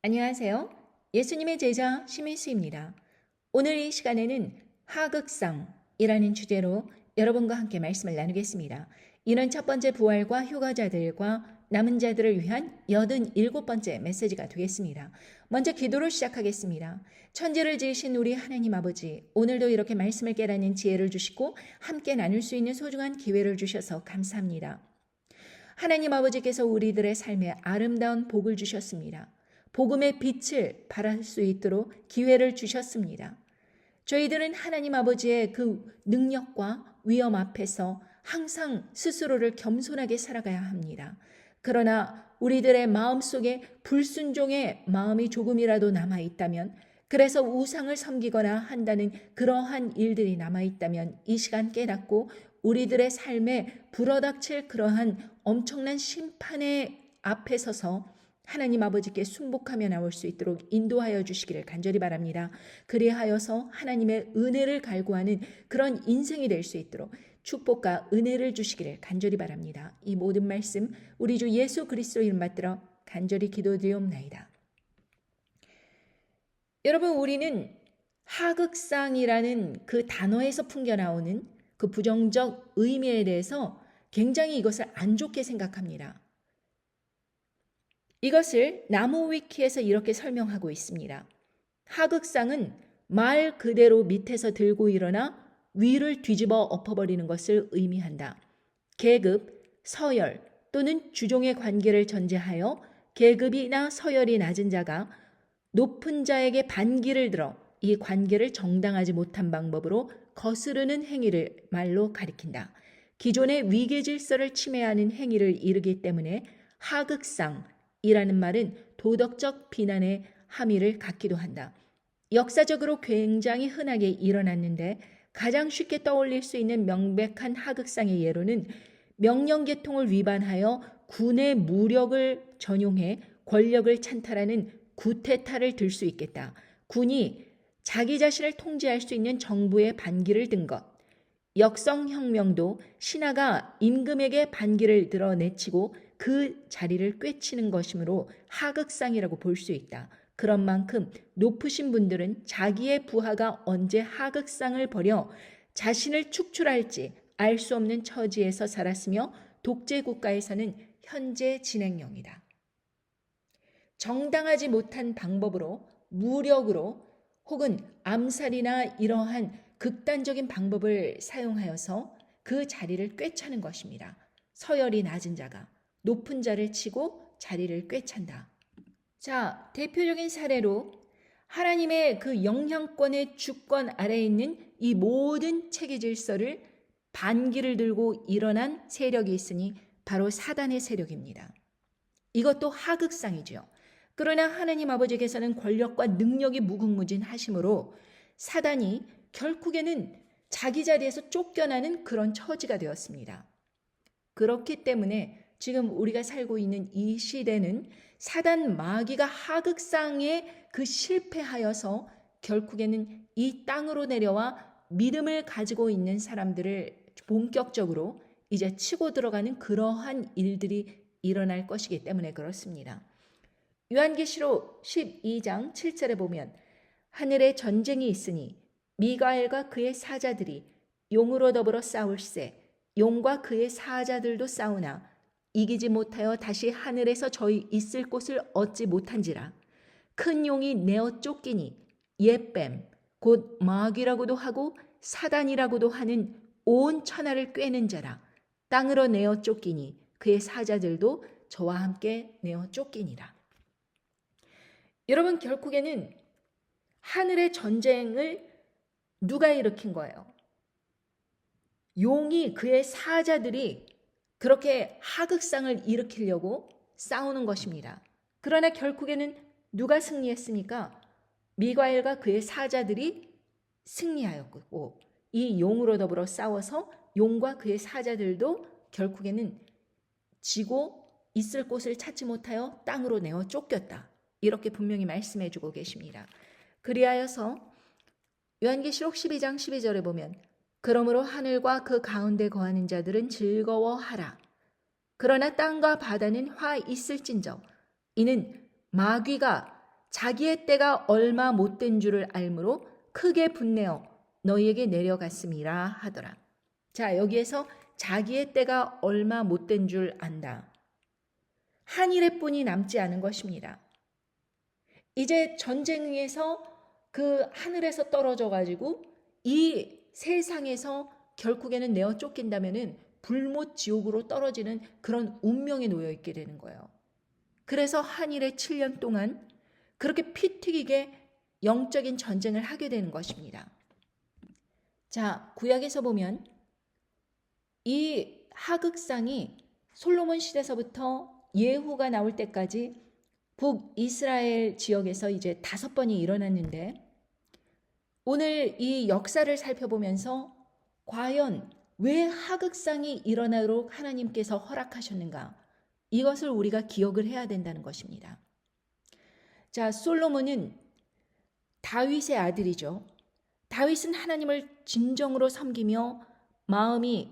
안녕하세요. 예수님의 제자 시민수입니다. 오늘 이 시간에는 하극상이라는 주제로 여러분과 함께 말씀을 나누겠습니다. 이는 첫 번째 부활과 휴가자들과 남은 자들을 위한 87번째 메시지가 되겠습니다. 먼저 기도로 시작하겠습니다. 천지를 지으신 우리 하나님 아버지, 오늘도 이렇게 말씀을 깨닫는 지혜를 주시고 함께 나눌 수 있는 소중한 기회를 주셔서 감사합니다. 하나님 아버지께서 우리들의 삶에 아름다운 복을 주셨습니다. 복음의 빛을 발할 수 있도록 기회를 주셨습니다. 저희들은 하나님 아버지의 그 능력과 위엄 앞에서 항상 스스로를 겸손하게 살아가야 합니다. 그러나 우리들의 마음속에 불순종의 마음이 조금이라도 남아있다면, 그래서 우상을 섬기거나 한다는 그러한 일들이 남아있다면 이 시간 깨닫고 우리들의 삶에 불어닥칠 그러한 엄청난 심판의 앞에 서서 하나님 아버지께 순복하며 나올 수 있도록 인도하여 주시기를 간절히 바랍니다. 그리하여서 하나님의 은혜를 갈구하는 그런 인생이 될 수 있도록 축복과 은혜를 주시기를 간절히 바랍니다. 이 모든 말씀 우리 주 예수 그리스도 이름 받들어 간절히 기도드리옵나이다. 여러분, 우리는 하극상이라는 그 단어에서 풍겨나오는 그 부정적 의미에 대해서 굉장히 이것을 안 좋게 생각합니다. 이것을 나무위키에서 이렇게 설명하고 있습니다. 하극상은 말 그대로 밑에서 들고 일어나 위를 뒤집어 엎어버리는 것을 의미한다. 계급, 서열 또는 주종의 관계를 전제하여 계급이나 서열이 낮은 자가 높은 자에게 반기를 들어 이 관계를 정당하지 못한 방법으로 거스르는 행위를 말로 가리킨다. 기존의 위계 질서를 침해하는 행위를 이르기 때문에 하극상이라는 말은 도덕적 비난의 함의를 갖기도 한다. 역사적으로 굉장히 흔하게 일어났는데 가장 쉽게 떠올릴 수 있는 명백한 하극상의 예로는 명령계통을 위반하여 군의 무력을 전용해 권력을 찬탈하는 구테타를 들 수 있겠다. 군이 자기 자신을 통제할 수 있는 정부의 반기를 든 것. 역성혁명도 신하가 임금에게 반기를 들어 내치고 그 자리를 꿰치는 것이므로 하극상이라고 볼 수 있다. 그런 만큼 높으신 분들은 자기의 부하가 언제 하극상을 벌여 자신을 축출할지 알 수 없는 처지에서 살았으며 독재국가에서는 현재 진행형이다. 정당하지 못한 방법으로 무력으로 혹은 암살이나 이러한 극단적인 방법을 사용하여서 그 자리를 꿰차는 것입니다. 서열이 낮은 자가 높은 자를 치고 자리를 꿰찬다. 자, 대표적인 사례로 하나님의 그 영향권의 주권 아래에 있는 이 모든 체계 질서를 반기를 들고 일어난 세력이 있으니 바로 사단의 세력입니다. 이것도 하극상이죠. 그러나 하나님 아버지께서는 권력과 능력이 무궁무진하심으로 사단이 결국에는 자기 자리에서 쫓겨나는 그런 처지가 되었습니다. 그렇기 때문에 지금 우리가 살고 있는 이 시대는 사단 마귀가 하극상에 그 실패하여서 결국에는 이 땅으로 내려와 믿음을 가지고 있는 사람들을 본격적으로 이제 치고 들어가는 그러한 일들이 일어날 것이기 때문에 그렇습니다. 요한계시록 12장 7절에 보면 하늘에 전쟁이 있으니 미가엘과 그의 사자들이 용으로 더불어 싸울세 용과 그의 사자들도 싸우나 이기지 못하여 다시 하늘에서 저희 있을 곳을 얻지 못한지라. 큰 용이 내어 쫓기니 옛뱀 곧 마귀라고도 하고 사단이라고도 하는 온 천하를 꿰는 자라. 땅으로 내어 쫓기니 그의 사자들도 저와 함께 내어 쫓기니라. 여러분, 결국에는 하늘의 전쟁을 누가 일으킨 거예요? 용이 그의 사자들이 그렇게 하극상을 일으키려고 싸우는 것입니다. 그러나 결국에는 누가 승리했습니까? 미가엘과 그의 사자들이 승리하였고 이 용으로 더불어 싸워서 용과 그의 사자들도 결국에는 지고 있을 곳을 찾지 못하여 땅으로 내어 쫓겼다. 이렇게 분명히 말씀해 주고 계십니다. 그리하여서 요한계시록 12장 12절에 보면 그러므로 하늘과 그 가운데 거하는 자들은 즐거워하라. 그러나 땅과 바다는 화 있을진저 이는 마귀가 자기의 때가 얼마 못된 줄을 알므로 크게 분내어 너희에게 내려갔음이라 하더라. 자, 여기에서 자기의 때가 얼마 못된 줄 안다. 한 일의 뿐이 남지 않은 것입니다. 이제 전쟁에서 그 하늘에서 떨어져 가지고 이 세상에서 결국에는 내어 쫓긴다면은 불못 지옥으로 떨어지는 그런 운명에 놓여 있게 되는 거예요. 그래서 한일의 7년 동안 그렇게 피 튀기게 영적인 전쟁을 하게 되는 것입니다. 자, 구약에서 보면 이 하극상이 솔로몬 시대서부터 예후가 나올 때까지 북이스라엘 지역에서 이제 5번이 일어났는데, 오늘 이 역사를 살펴보면서 과연 왜 하극상이 일어나도록 하나님께서 허락하셨는가? 이것을 우리가 기억을 해야 된다는 것입니다. 자, 솔로몬은 다윗의 아들이죠. 다윗은 하나님을 진정으로 섬기며 마음이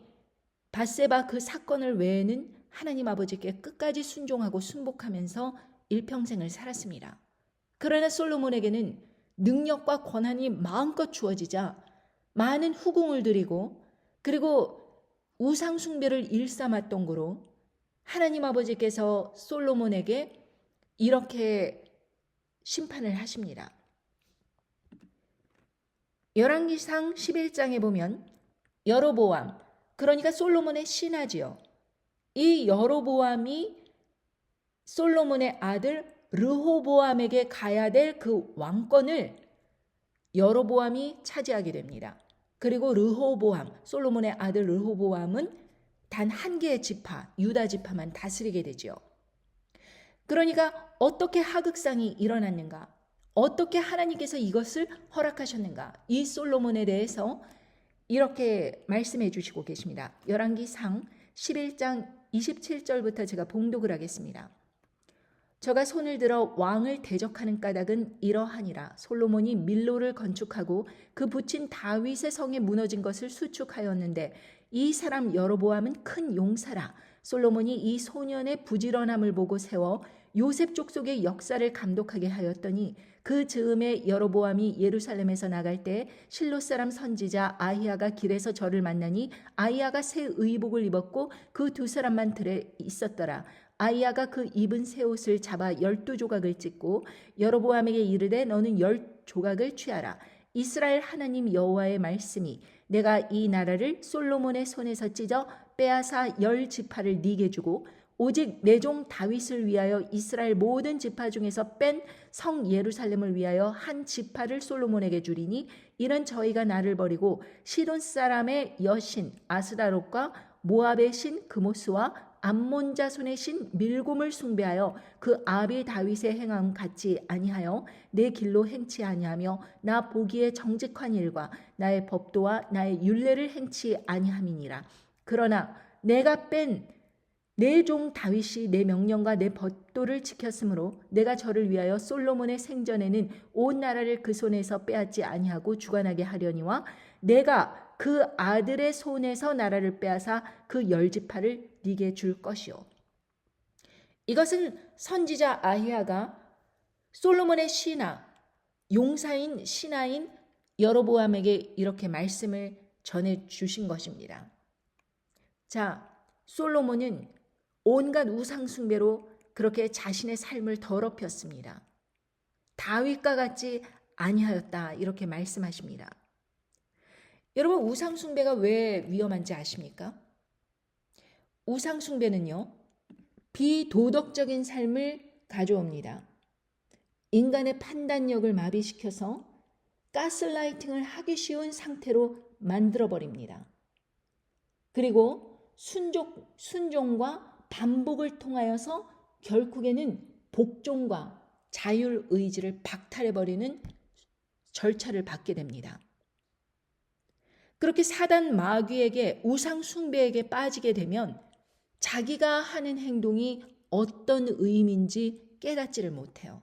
밧세바 그 사건을 외에는 하나님 아버지께 끝까지 순종하고 순복하면서 일평생을 살았습니다. 그러나 솔로몬에게는 능력과 권한이 마음껏 주어지자 많은 후궁을 드리고 그리고 우상 숭배를 일삼았던 거로 하나님 아버지께서 솔로몬에게 이렇게 심판을 하십니다. 열왕기상 11장에 보면 여로보암, 그러니까 솔로몬의 신하지요. 이 여로보암이 솔로몬의 아들 르호보암에게 가야 될 그 왕권을 여로보암이 차지하게 됩니다. 그리고 르호보암, 솔로몬의 아들 르호보암은 단 한 개의 지파, 유다 지파만 다스리게 되죠. 그러니까 어떻게 하극상이 일어났는가? 어떻게 하나님께서 이것을 허락하셨는가? 이 솔로몬에 대해서 이렇게 말씀해 주시고 계십니다. 열왕기상 11장 27절부터 제가 봉독을 하겠습니다. 저가 손을 들어 왕을 대적하는 까닭은 이러하니라. 솔로몬이 밀로를 건축하고 그 붙인 다윗의 성에 무너진 것을 수축하였는데 이 사람 여로보암은 큰 용사라. 솔로몬이 이 소년의 부지런함을 보고 세워 요셉 족속의 역사를 감독하게 하였더니 그 즈음에 여로보암이 예루살렘에서 나갈 때 실로 사람 선지자 아히야가 길에서 저를 만나니 아히야가 새 의복을 입었고 그 2사람만 들에 있었더라. 아히야가 그 입은 새 옷을 잡아 12조각을 찢고 여로보암에게 이르되 너는 10조각을 취하라. 이스라엘 하나님 여호와의 말씀이 내가 이 나라를 솔로몬의 손에서 찢어 빼앗아 10지파를 네게 주고 오직 내 종 다윗을 위하여 이스라엘 모든 지파 중에서 뺀 성 예루살렘을 위하여 한 지파를 솔로몬에게 주리니 이는 저희가 나를 버리고 시돈 사람의 여신 아스다롯과 모압의 신 그모스와 암몬 자손의 신 밀곰을 숭배하여 그 아비 다윗의 행함 같지 아니하여 내 길로 행치 아니하며 나 보기에 정직한 일과 나의 법도와 나의 율례를 행치 아니함이니라. 그러나 내가 뺀 내 종 다윗이 내 명령과 내 법도를 지켰으므로 내가 저를 위하여 솔로몬의 생전에는 온 나라를 그 손에서 빼앗지 아니하고 주관하게 하려니와 내가 그 아들의 손에서 나라를 빼앗아 그 10지파를 네게 줄 것이요. 이것은 선지자 아히야가 솔로몬의 신하, 용사인 신하인 여로보암에게 이렇게 말씀을 전해 주신 것입니다. 자, 솔로몬은 온갖 우상 숭배로 그렇게 자신의 삶을 더럽혔습니다. 다윗과 같지 아니하였다 이렇게 말씀하십니다. 여러분, 우상 숭배가 왜 위험한지 아십니까? 우상 숭배는요, 비도덕적인 삶을 가져옵니다. 인간의 판단력을 마비시켜서 가스라이팅을 하기 쉬운 상태로 만들어버립니다. 그리고 순종과 반복을 통하여서 결국에는 복종과 자율의지를 박탈해버리는 절차를 받게 됩니다. 그렇게 사단 마귀에게 우상 숭배에게 빠지게 되면 자기가 하는 행동이 어떤 의미인지 깨닫지를 못해요.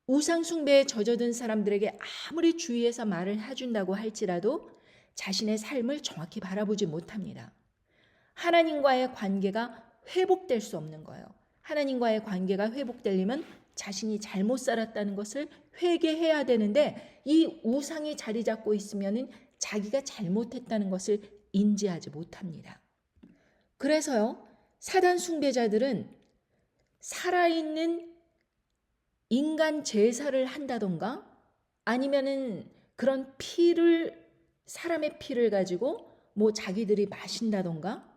우상 숭배에 젖어든 사람들에게 아무리 주위에서 말을 해준다고 할지라도 자신의 삶을 정확히 바라보지 못합니다. 하나님과의 관계가 회복될 수 없는 거예요. 하나님과의 관계가 회복되려면 자신이 잘못 살았다는 것을 회개해야 되는데 이 우상이 자리 잡고 있으면은 자기가 잘못했다는 것을 인지하지 못합니다. 그래서요, 사단 숭배자들은 살아있는 인간 제사를 한다던가 아니면은 그런 사람의 피를 가지고 뭐 자기들이 마신다던가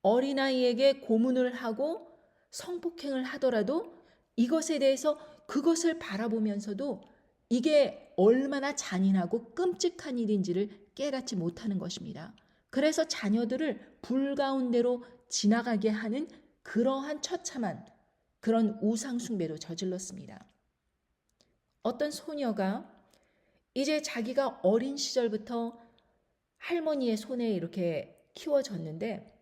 어린아이에게 고문을 하고 성폭행을 하더라도 이것에 대해서 그것을 바라보면서도 이게 얼마나 잔인하고 끔찍한 일인지를 깨닫지 못하는 것입니다. 그래서 자녀들을 불 가운데로 지나가게 하는 그러한 처참한 그런 우상숭배도 저질렀습니다. 어떤 소녀가 이제 자기가 어린 시절부터 할머니의 손에 이렇게 키워졌는데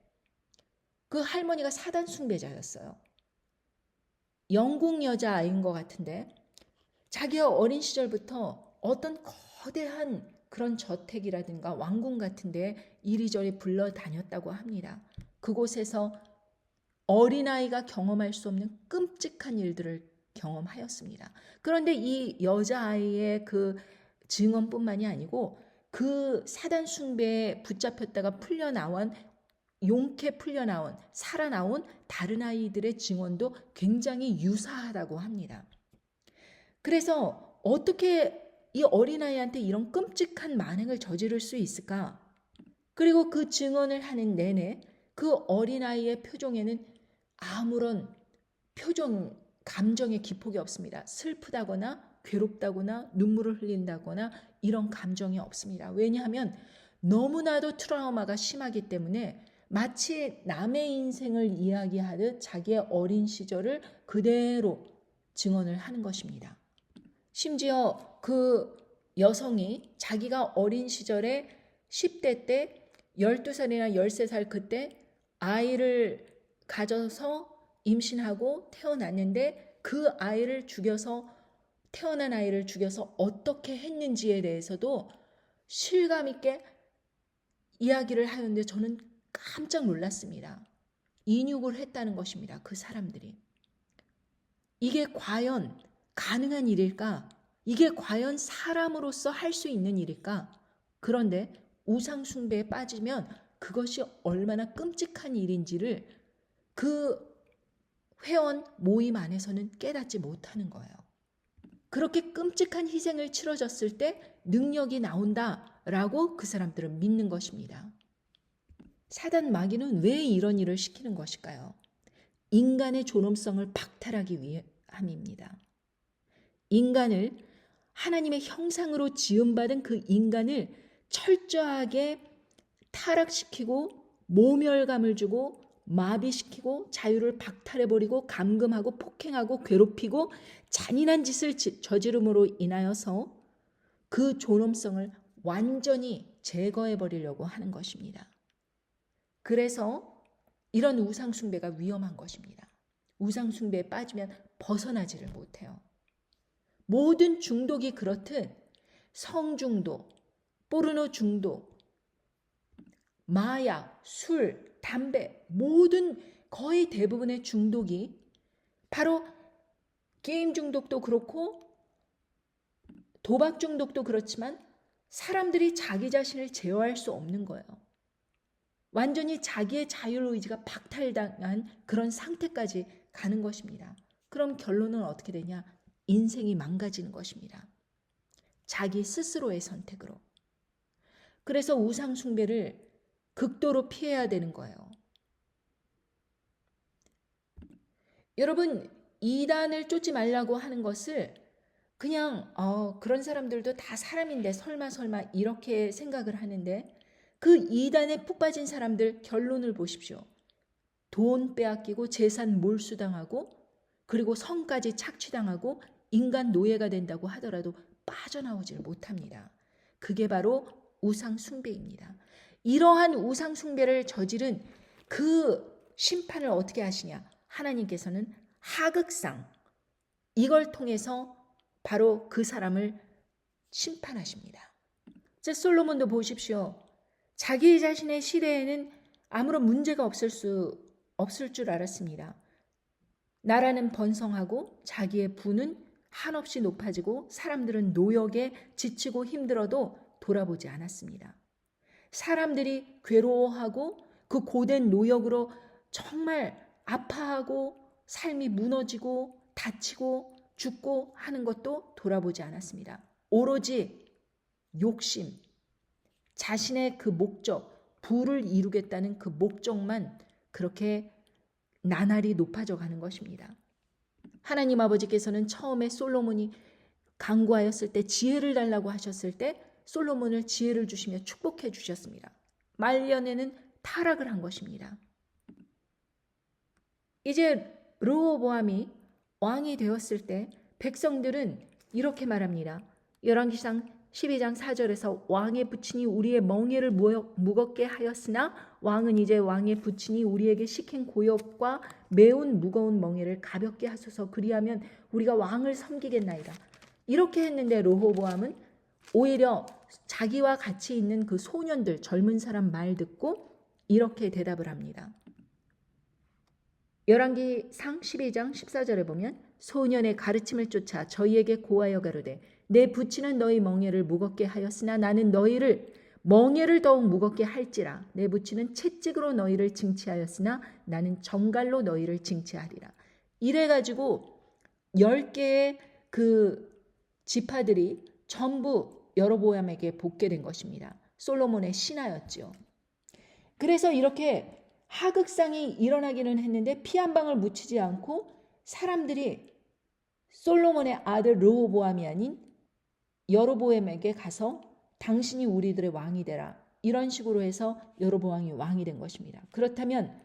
그 할머니가 사단 숭배자였어요. 영국 여자아이인 것 같은데 자기가 어린 시절부터 어떤 거대한 그런 저택이라든가 왕궁 같은데 이리저리 불러다녔다고 합니다. 그곳에서 어린아이가 경험할 수 없는 끔찍한 일들을 경험하였습니다. 그런데 이 여자아이의 그 증언뿐만이 아니고 그 사단 숭배에 붙잡혔다가 용케 풀려나온 살아나온 다른 아이들의 증언도 굉장히 유사하다고 합니다. 그래서 어떻게 이 어린아이한테 이런 끔찍한 만행을 저지를 수 있을까? 그리고 그 증언을 하는 내내 그 어린아이의 표정에는 아무런 감정의 기폭이 없습니다. 슬프다거나 괴롭다거나 눈물을 흘린다거나 이런 감정이 없습니다. 왜냐하면 너무나도 트라우마가 심하기 때문에 마치 남의 인생을 이야기하듯 자기의 어린 시절을 그대로 증언을 하는 것입니다. 심지어 그 여성이 자기가 어린 시절에 10대 때 12살이나 13살 그때 아이를 가져서 임신하고 태어났는데 그 아이를 죽여서 태어난 아이를 죽여서 어떻게 했는지에 대해서도 실감 있게 이야기를 하는데 저는 깜짝 놀랐습니다. 인육을 했다는 것입니다. 그 사람들이. 이게 과연 가능한 일일까? 이게 과연 사람으로서 할 수 있는 일일까? 그런데 우상숭배에 빠지면 그것이 얼마나 끔찍한 일인지를 그 회원 모임 안에서는 깨닫지 못하는 거예요. 그렇게 끔찍한 희생을 치러졌을 때 능력이 나온다라고 그 사람들은 믿는 것입니다. 사단 마귀는 왜 이런 일을 시키는 것일까요? 인간의 존엄성을 박탈하기 위함입니다. 인간을 하나님의 형상으로 지음받은 그 인간을 철저하게 타락시키고 모멸감을 주고 마비시키고 자유를 박탈해버리고 감금하고 폭행하고 괴롭히고 잔인한 짓을 저지름으로 인하여서 그 존엄성을 완전히 제거해버리려고 하는 것입니다. 그래서 이런 우상숭배가 위험한 것입니다. 우상숭배에 빠지면 벗어나지를 못해요. 모든 중독이 그렇듯 성중독, 포르노 중독, 마약, 술, 담배 모든 거의 대부분의 중독이 바로 게임 중독도 그렇고 도박 중독도 그렇지만 사람들이 자기 자신을 제어할 수 없는 거예요. 완전히 자기의 자율의지가 박탈당한 그런 상태까지 가는 것입니다. 그럼 결론은 어떻게 되냐? 인생이 망가지는 것입니다. 자기 스스로의 선택으로. 그래서 우상숭배를 극도로 피해야 되는 거예요. 여러분, 이단을 쫓지 말라고 하는 것을 그냥 그런 사람들도 다 사람인데 설마 이렇게 생각을 하는데 그 이단에 푹 빠진 사람들 결론을 보십시오. 돈 빼앗기고 재산 몰수당하고 그리고 성까지 착취당하고 인간 노예가 된다고 하더라도 빠져나오지를 못합니다. 그게 바로 우상숭배입니다. 이러한 우상숭배를 저지른 그 심판을 어떻게 하시냐? 하나님께서는 하극상 이걸 통해서 바로 그 사람을 심판하십니다. 솔로몬도 보십시오. 자기 자신의 시대에는 아무런 문제가 없을 줄 알았습니다. 나라는 번성하고 자기의 부는 한없이 높아지고 사람들은 노역에 지치고 힘들어도 돌아보지 않았습니다. 사람들이 괴로워하고 그 고된 노역으로 정말 아파하고 삶이 무너지고 다치고 죽고 하는 것도 돌아보지 않았습니다. 오로지 욕심, 자신의 그 목적, 부를 이루겠다는 그 목적만 그렇게 나날이 높아져 가는 것입니다. 하나님 아버지께서는 처음에 솔로몬이 간구하였을 때 지혜를 달라고 하셨을 때 솔로몬을 지혜를 주시며 축복해 주셨습니다. 말년에는 타락을 한 것입니다. 이제 르호보암이 왕이 되었을 때 백성들은 이렇게 말합니다. 열왕기상 12장 4절에서 왕의 부친이 우리의 멍에를 무겁게 하였으나 왕은 이제 왕의 부친이 우리에게 시킨 고역과 매운 무거운 멍에를 가볍게 하소서. 그리하면 우리가 왕을 섬기겠나이다. 이렇게 했는데 르호보암은 오히려 자기와 같이 있는 그 소년들, 젊은 사람 말 듣고 이렇게 대답을 합니다. 열왕기상 12장 14절에 보면 소년의 가르침을 쫓아 저희에게 고하여 가로되 내 부친은 너희 멍에를 무겁게 하였으나 나는 너희를 멍에를 더욱 무겁게 할지라. 내 부친은 채찍으로 너희를 징치하였으나 나는 정갈로 너희를 징치하리라. 이래가지고 10개의 그 지파들이 전부 여로보암에게 복게 된 것입니다. 솔로몬의 신하였지요. 그래서 이렇게 하극상이 일어나기는 했는데 피 한 방울 묻히지 않고 사람들이 솔로몬의 아들 르호보암이 아닌 여로보암에게 가서 당신이 우리들의 왕이 되라. 이런 식으로 해서 여로보암이 왕이 된 것입니다. 그렇다면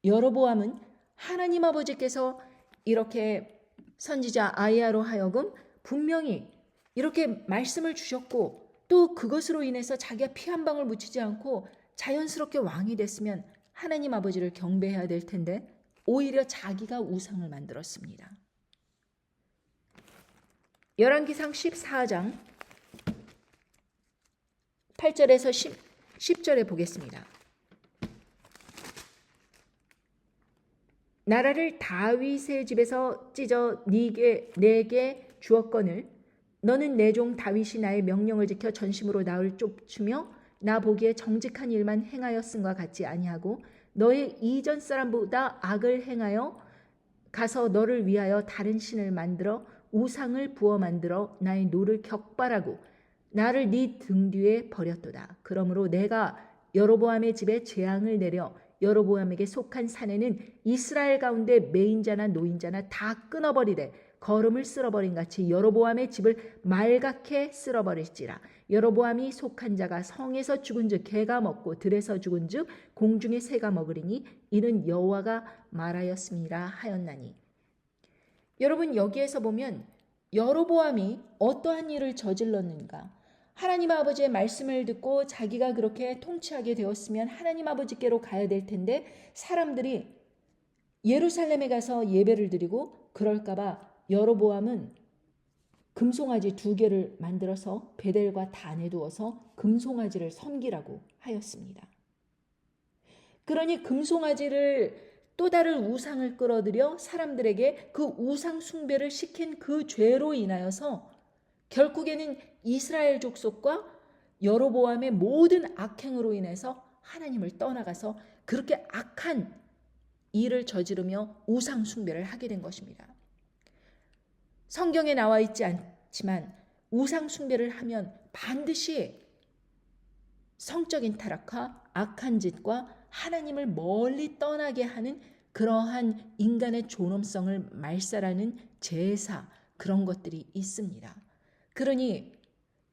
여로보암은 하나님 아버지께서 이렇게 선지자 아이야로 하여금 분명히 이렇게 말씀을 주셨고 또 그것으로 인해서 자기가 피 한 방울 묻히지 않고 자연스럽게 왕이 됐으면 하나님 아버지를 경배해야 될 텐데 오히려 자기가 우상을 만들었습니다. 열왕기상 14장 8절에서 10절에 보겠습니다. 나라를 다윗의 집에서 찢어 내게 주었거늘 너는 내 종 다윗이 나의 명령을 지켜 전심으로 나를 쫓으며 나 보기에 정직한 일만 행하였음과 같지 아니하고 너의 이전 사람보다 악을 행하여 가서 너를 위하여 다른 신을 만들어 우상을 부어 만들어 나의 노를 격발하고 나를 네 등 뒤에 버렸도다. 그러므로 내가 여로보암의 집에 재앙을 내려 여로보암에게 속한 사내는 이스라엘 가운데 매인자나 노인자나 다 끊어버리되 거름을 쓸어버린 같이 여로보암의 집을 말갛게 쓸어버릴지라. 여로보암이 속한 자가 성에서 죽은 즉 개가 먹고 들에서 죽은 즉 공중의 새가 먹으리니 이는 여호와가 말하였습니다 하였나니. 여러분 여기에서 보면 여로보암이 어떠한 일을 저질렀는가? 하나님 아버지의 말씀을 듣고 자기가 그렇게 통치하게 되었으면 하나님 아버지께로 가야 될 텐데 사람들이 예루살렘에 가서 예배를 드리고 그럴까봐 여로보암은 금송아지 2개를 만들어서 베델과 단에 두어서 금송아지를 섬기라고 하였습니다. 그러니 금송아지를 또 다른 우상을 끌어들여 사람들에게 그 우상 숭배를 시킨 그 죄로 인하여서 결국에는 이스라엘 족속과 여로보암의 모든 악행으로 인해서 하나님을 떠나가서 그렇게 악한 일을 저지르며 우상 숭배를 하게 된 것입니다. 성경에 나와 있지 않지만 우상 숭배를 하면 반드시 성적인 타락과 악한 짓과 하나님을 멀리 떠나게 하는 그러한 인간의 존엄성을 말살하는 제사 그런 것들이 있습니다. 그러니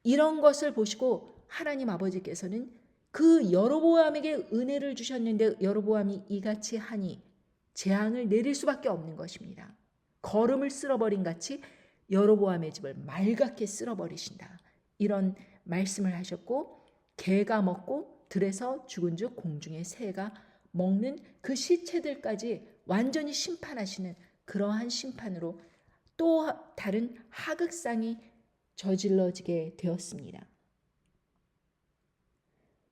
이런 것을 보시고 하나님 아버지께서는 그 여로보암에게 은혜를 주셨는데 여로보암이 이같이 하니 재앙을 내릴 수밖에 없는 것입니다. 거름을 쓸어버린 같이 여로보암의 집을 말갛게 쓸어버리신다. 이런 말씀을 하셨고 개가 먹고 들에서 죽은 즉 공중의 새가 먹는 그 시체들까지 완전히 심판하시는 그러한 심판으로 또 다른 하극상이 저질러지게 되었습니다.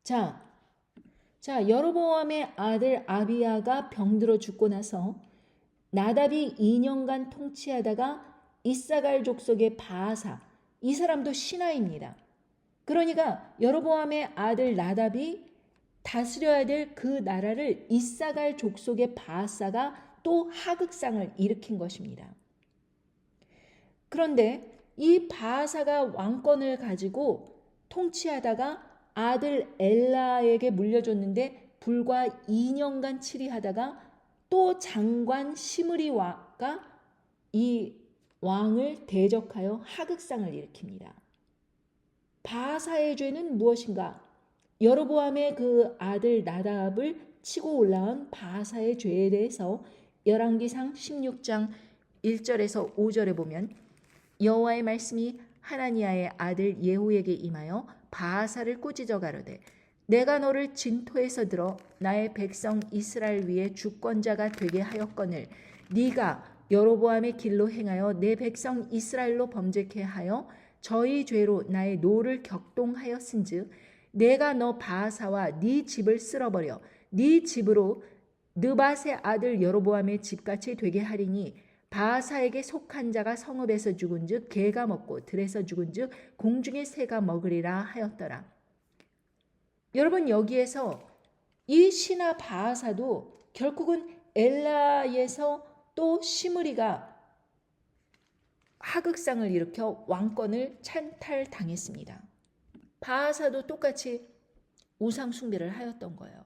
자, 여로보암의 아들 아비야가 병들어 죽고 나서 나답이 2년간 통치하다가 이사갈 족속의 바하사, 이 사람도 신하입니다. 그러니까 여로보암의 아들 나답이 다스려야 될 그 나라를 이사갈 족속의 바하사가 또 하극상을 일으킨 것입니다. 그런데 이 바하사가 왕권을 가지고 통치하다가 아들 엘라에게 물려줬는데 불과 2년간 치리하다가 또 장관 시므리와가 이 왕을 대적하여 하극상을 일으킵니다. 바하사의 죄는 무엇인가? 여로보암의 그 아들 나답을 치고 올라온 바하사의 죄에 대해서 열왕기상 16장 1절에서 5절에 보면 여호와의 말씀이 하나니아의 아들 예후에게 임하여 바하사를 꾸짖어 가로되 내가 너를 진토에서 들어 나의 백성 이스라엘 위에 주권자가 되게 하였거늘 네가 여로보암의 길로 행하여 내 백성 이스라엘로 범죄케 하여 저희 죄로 나의 노를 격동하였은즉 내가 너 바하사와 네 집을 쓸어버려 네 집으로 느밧의 아들 여로보암의 집같이 되게 하리니 바하사에게 속한 자가 성읍에서 죽은즉 개가 먹고 들에서 죽은즉 공중의 새가 먹으리라 하였더라. 여러분, 여기에서 이 신하 바하사도 결국은 엘라에서 또 시므리가 하극상을 일으켜 왕권을 찬탈당했습니다. 바하사도 똑같이 우상 숭배를 하였던 거예요.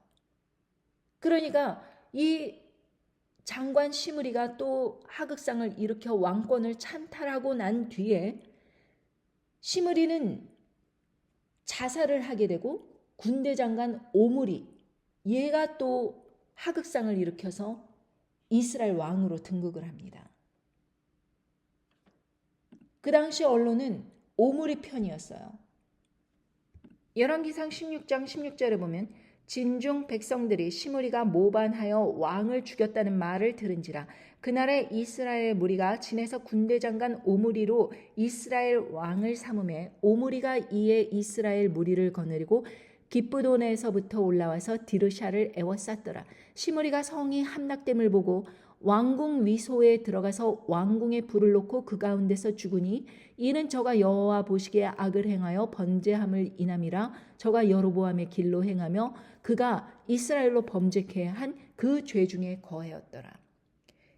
그러니까 이 장관 시므리가 또 하극상을 일으켜 왕권을 찬탈하고 난 뒤에 시므리는 자살을 하게 되고 군대 장관 오므리, 얘가 또 하극상을 일으켜서 이스라엘 왕으로 등극을 합니다. 그 당시 언론은 오므리 편이었어요. 열왕기상 16장 16절에 보면 진중 백성들이 시므리가 모반하여 왕을 죽였다는 말을 들은지라 그날에 이스라엘 무리가 진에서 군대 장관 오므리로 이스라엘 왕을 삼음에 오므리가 이에 이스라엘 무리를 거느리고 기브돈에서부터 올라와서 디르샤를 에워쌌더라. 시므리가 성이 함락됨을 보고 왕궁 위소에 들어가서 왕궁에 불을 놓고 그 가운데서 죽으니 이는 저가 여호와 보시기에 악을 행하여 번제함을 인함이라. 저가 여로보암의 길로 행하며 그가 이스라엘로 범죄케 한 그 죄 중에 거하였더라.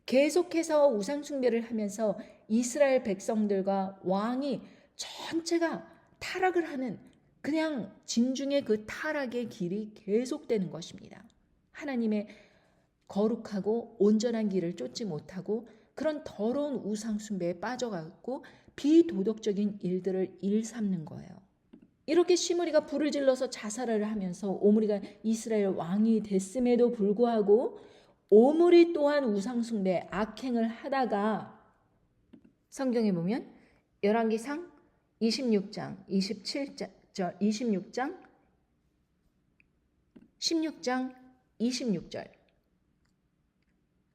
계속해서 우상 숭배를 하면서 이스라엘 백성들과 왕이 전체가 타락을 하는, 그냥 진중의 그 타락의 길이 계속되는 것입니다. 하나님의 거룩하고 온전한 길을 쫓지 못하고 그런 더러운 우상 숭배에 빠져가고 비도덕적인 일들을 일삼는 거예요. 이렇게 시므리가 불을 질러서 자살을 하면서 오므리가 이스라엘 왕이 됐음에도 불구하고 오므리 또한 우상 숭배 악행을 하다가 성경에 보면 열왕기상 26장 27절 16장 16장 26절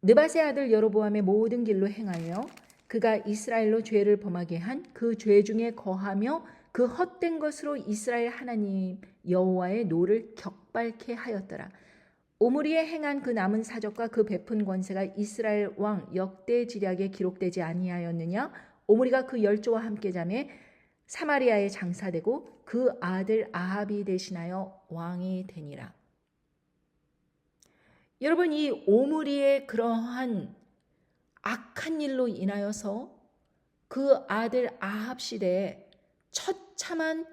느밧의 아들 여로보암의 모든 길로 행하여 그가 이스라엘로 죄를 범하게 한 그 죄 중에 거하며 그 헛된 것으로 이스라엘 하나님 여호와의 노를 격발케 하였더라. 오므리에 행한 그 남은 사적과 그 베푼 권세가 이스라엘 왕 역대지략에 기록되지 아니하였느냐? 오므리가 그 열조와 함께 자매 사마리아에 장사되고 그 아들 아합이 대신하여 왕이 되니라. 여러분, 이 오므리의 그러한 악한 일로 인하여서 그 아들 아합 시대에 처참한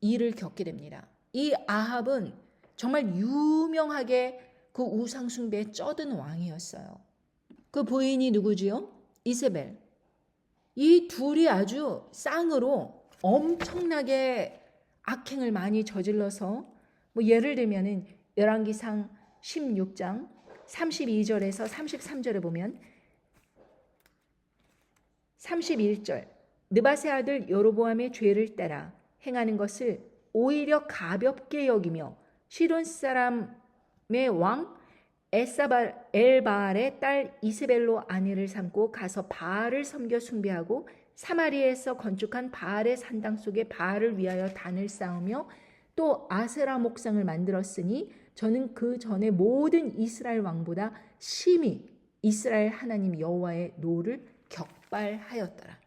일을 겪게 됩니다. 이 아합은 정말 유명하게 그 우상 숭배에 쩌든 왕이었어요. 그 부인이 누구지요? 이세벨. 이 둘이 아주 쌍으로 엄청나게 악행을 많이 저질러서 예를 들면은 열왕기상 16장 32절에서 33절에 보면 31절 느밧의 아들 여로보암의 죄를 따라 행하는 것을 오히려 가볍게 여기며 시돈 사람의 왕 엘바알의 딸 이세벨로 아내를 삼고 가서 바알을 섬겨 숭배하고 사마리아에서 건축한 바알의 산당 속에 바알을 위하여 단을 쌓으며 또 아세라 목상을 만들었으니 저는 그 전에 모든 이스라엘 왕보다 심히 이스라엘 하나님 여호와의 노를 격발하였더라.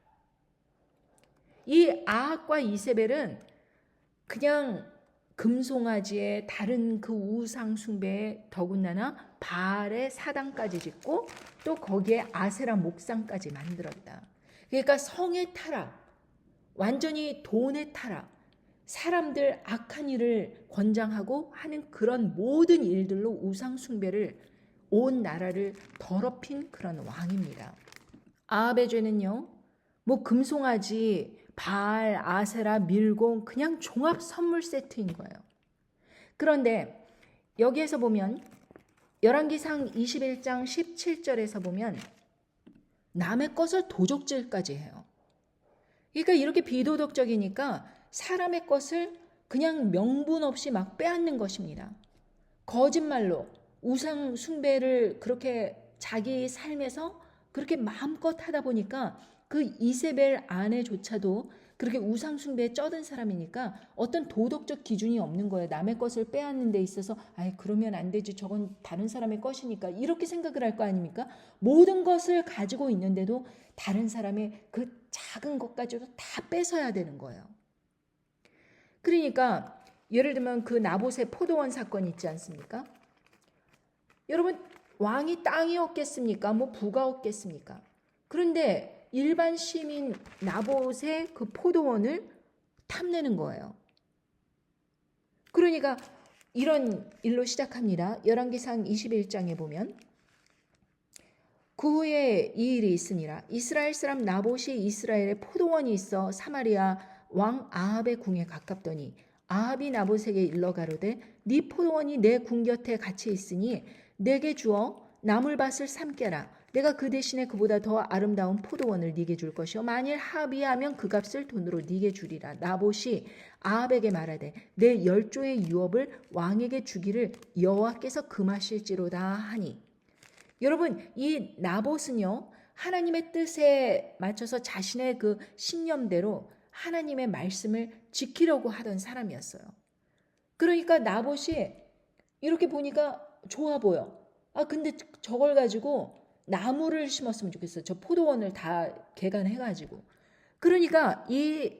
이 아합과 이세벨은 그냥 금송아지에 다른 그 우상 숭배에 더군다나 바알의 사당까지 짓고 또 거기에 아세라 목상까지 만들었다. 그러니까 성의 타락, 완전히 돈의 타락, 사람들 악한 일을 권장하고 하는 그런 모든 일들로 우상 숭배를 온 나라를 더럽힌 그런 왕입니다. 아합의 죄는요, 뭐 금송아지, 바알, 아세라, 밀공 그냥 종합 선물 세트인 거예요. 그런데 여기에서 보면 열왕기상 21장 17절에서 보면 남의 것을 도적질까지 해요. 그러니까 이렇게 비도덕적이니까 사람의 것을 그냥 명분 없이 막 빼앗는 것입니다. 거짓말로 우상 숭배를 그렇게 자기 삶에서 그렇게 마음껏 하다 보니까 그 이세벨 아내조차도 그렇게 우상 숭배에 쩌든 사람이니까 어떤 도덕적 기준이 없는 거예요. 남의 것을 빼앗는 데 있어서 아이 그러면 안 되지. 저건 다른 사람의 것이니까 이렇게 생각을 할 거 아닙니까? 모든 것을 가지고 있는데도 다른 사람의 그 작은 것까지도 다 뺏어야 되는 거예요. 그러니까 예를 들면 그 나봇의 포도원 사건 있지 않습니까? 여러분 왕이 땅이 없겠습니까? 뭐 부가 없겠습니까? 그런데 일반 시민 나봇의 그 포도원을 탐내는 거예요. 그러니까 이런 일로 시작합니다. 열왕기상 21장에 보면 그 후에 이 일이 있으니라. 이스라엘 사람 나봇이 이스라엘에 포도원이 있어 사마리아 왕 아합의 궁에 가깝더니 아합이 나봇에게 일러 가로되 네 포도원이 내 궁 곁에 같이 있으니 내게 주어 나물밭을 삼게라. 내가 그 대신에 그보다 더 아름다운 포도원을 네게 줄 것이요 만일 합의하면 그 값을 돈으로 네게 주리라. 나봇이 아합에게 말하되 내 10조의 유업을 왕에게 주기를 여호와께서 금하실지로다 하니. 여러분 이 나봇은요 하나님의 뜻에 맞춰서 자신의 그 신념대로 하나님의 말씀을 지키려고 하던 사람이었어요. 그러니까 나봇이 이렇게 보니까 좋아 보여. 아 근데 저걸 가지고 나무를 심었으면 좋겠어요. 저 포도원을 다 개간해가지고. 그러니까 이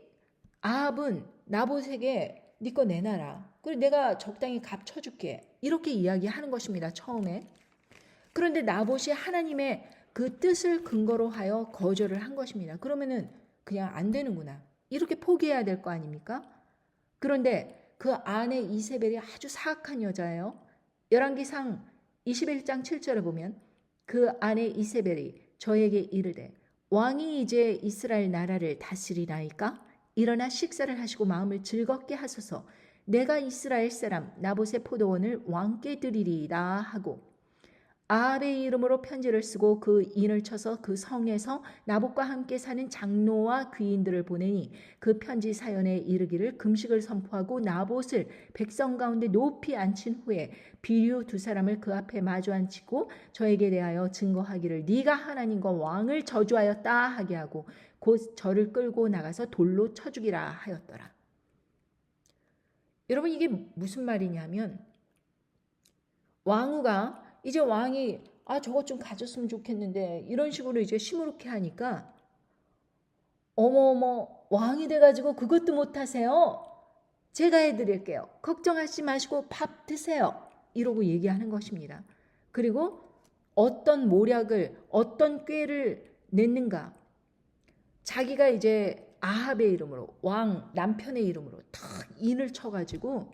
아합은 나봇에게 네 거 내놔라. 그리고 내가 적당히 값 쳐줄게. 이렇게 이야기하는 것입니다. 처음에. 그런데 나봇이 하나님의 그 뜻을 근거로 하여 거절을 한 것입니다. 그러면은 그냥 안 되는구나. 이렇게 포기해야 될 거 아닙니까? 그런데 그 아내 이세벨이 아주 사악한 여자예요. 열왕기상 21장 7절에 보면 그 아내 이세벨이 저에게 이르되 왕이 이제 이스라엘 나라를 다스리나이까? 일어나 식사를 하시고 마음을 즐겁게 하소서. 내가 이스라엘 사람 나봇의 포도원을 왕께 드리리이다 하고 아합의 이름으로 편지를 쓰고 그 인을 쳐서 그 성에서 나봇과 함께 사는 장로와 귀인들을 보내니 그 편지 사연에 이르기를 금식을 선포하고 나봇을 백성 가운데 높이 앉힌 후에 비류 두 사람을 그 앞에 마주 앉히고 저에게 대하여 증거하기를 네가 하나님과 왕을 저주하였다 하게 하고 곧 저를 끌고 나가서 돌로 쳐 죽이라 하였더라. 여러분 이게 무슨 말이냐면 왕후가 이제 왕이 저것 좀 가졌으면 좋겠는데 이런 식으로 이제 시무룩해 하니까 어머어머 왕이 돼가지고 그것도 못하세요. 제가 해드릴게요. 걱정하지 마시고 밥 드세요. 이러고 얘기하는 것입니다. 그리고 어떤 모략을 어떤 꾀를 냈는가. 자기가 이제 아합의 이름으로 왕 남편의 이름으로 탁 인을 쳐가지고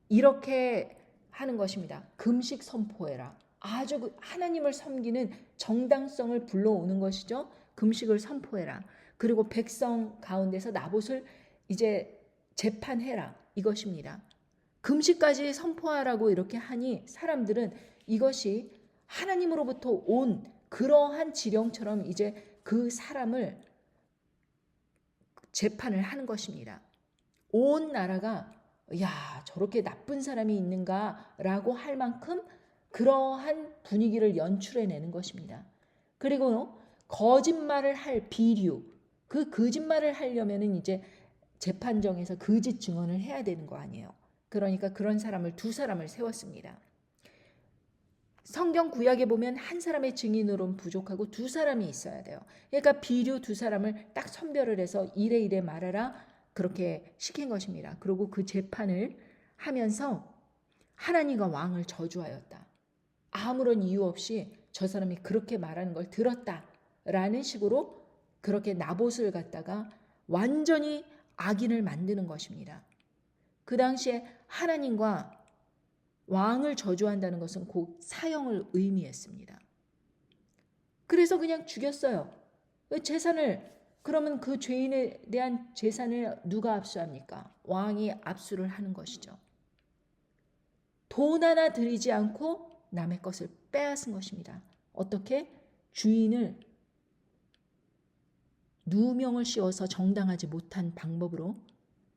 이렇게 하는 것입니다. 금식 선포해라. 아주 하나님을 섬기는 정당성을 불러오는 것이죠. 금식을 선포해라. 그리고 백성 가운데서 나봇을 이제 재판해라. 이것입니다. 금식까지 선포하라고 이렇게 하니 사람들은 이것이 하나님으로부터 온 그러한 지령처럼 이제 그 사람을 재판을 하는 것입니다. 온 나라가 야 저렇게 나쁜 사람이 있는가라고 할 만큼 그러한 분위기를 연출해내는 것입니다. 그리고 거짓말을 할 비류, 그 거짓말을 하려면은 이제 재판정에서 거짓 증언을 해야 되는 거 아니에요. 그러니까 그런 사람을 두 사람을 세웠습니다. 성경 구약에 보면 한 사람의 증인으로는 부족하고 두 사람이 있어야 돼요. 그러니까 비류 두 사람을 딱 선별을 해서 이래 이래 말하라 그렇게 시킨 것입니다. 그리고 그 재판을 하면서 하나님과 왕을 저주하였다. 아무런 이유 없이 저 사람이 그렇게 말하는 걸 들었다라는 식으로 그렇게 나봇을 갖다가 완전히 악인을 만드는 것입니다. 그 당시에 하나님과 왕을 저주한다는 것은 곧 사형을 의미했습니다. 그래서 그냥 죽였어요. 그러면 그 죄인에 대한 재산을 누가 압수합니까? 왕이 압수를 하는 것이죠. 돈 하나 들이지 않고 남의 것을 빼앗은 것입니다. 어떻게? 주인을 누명을 씌워서 정당하지 못한 방법으로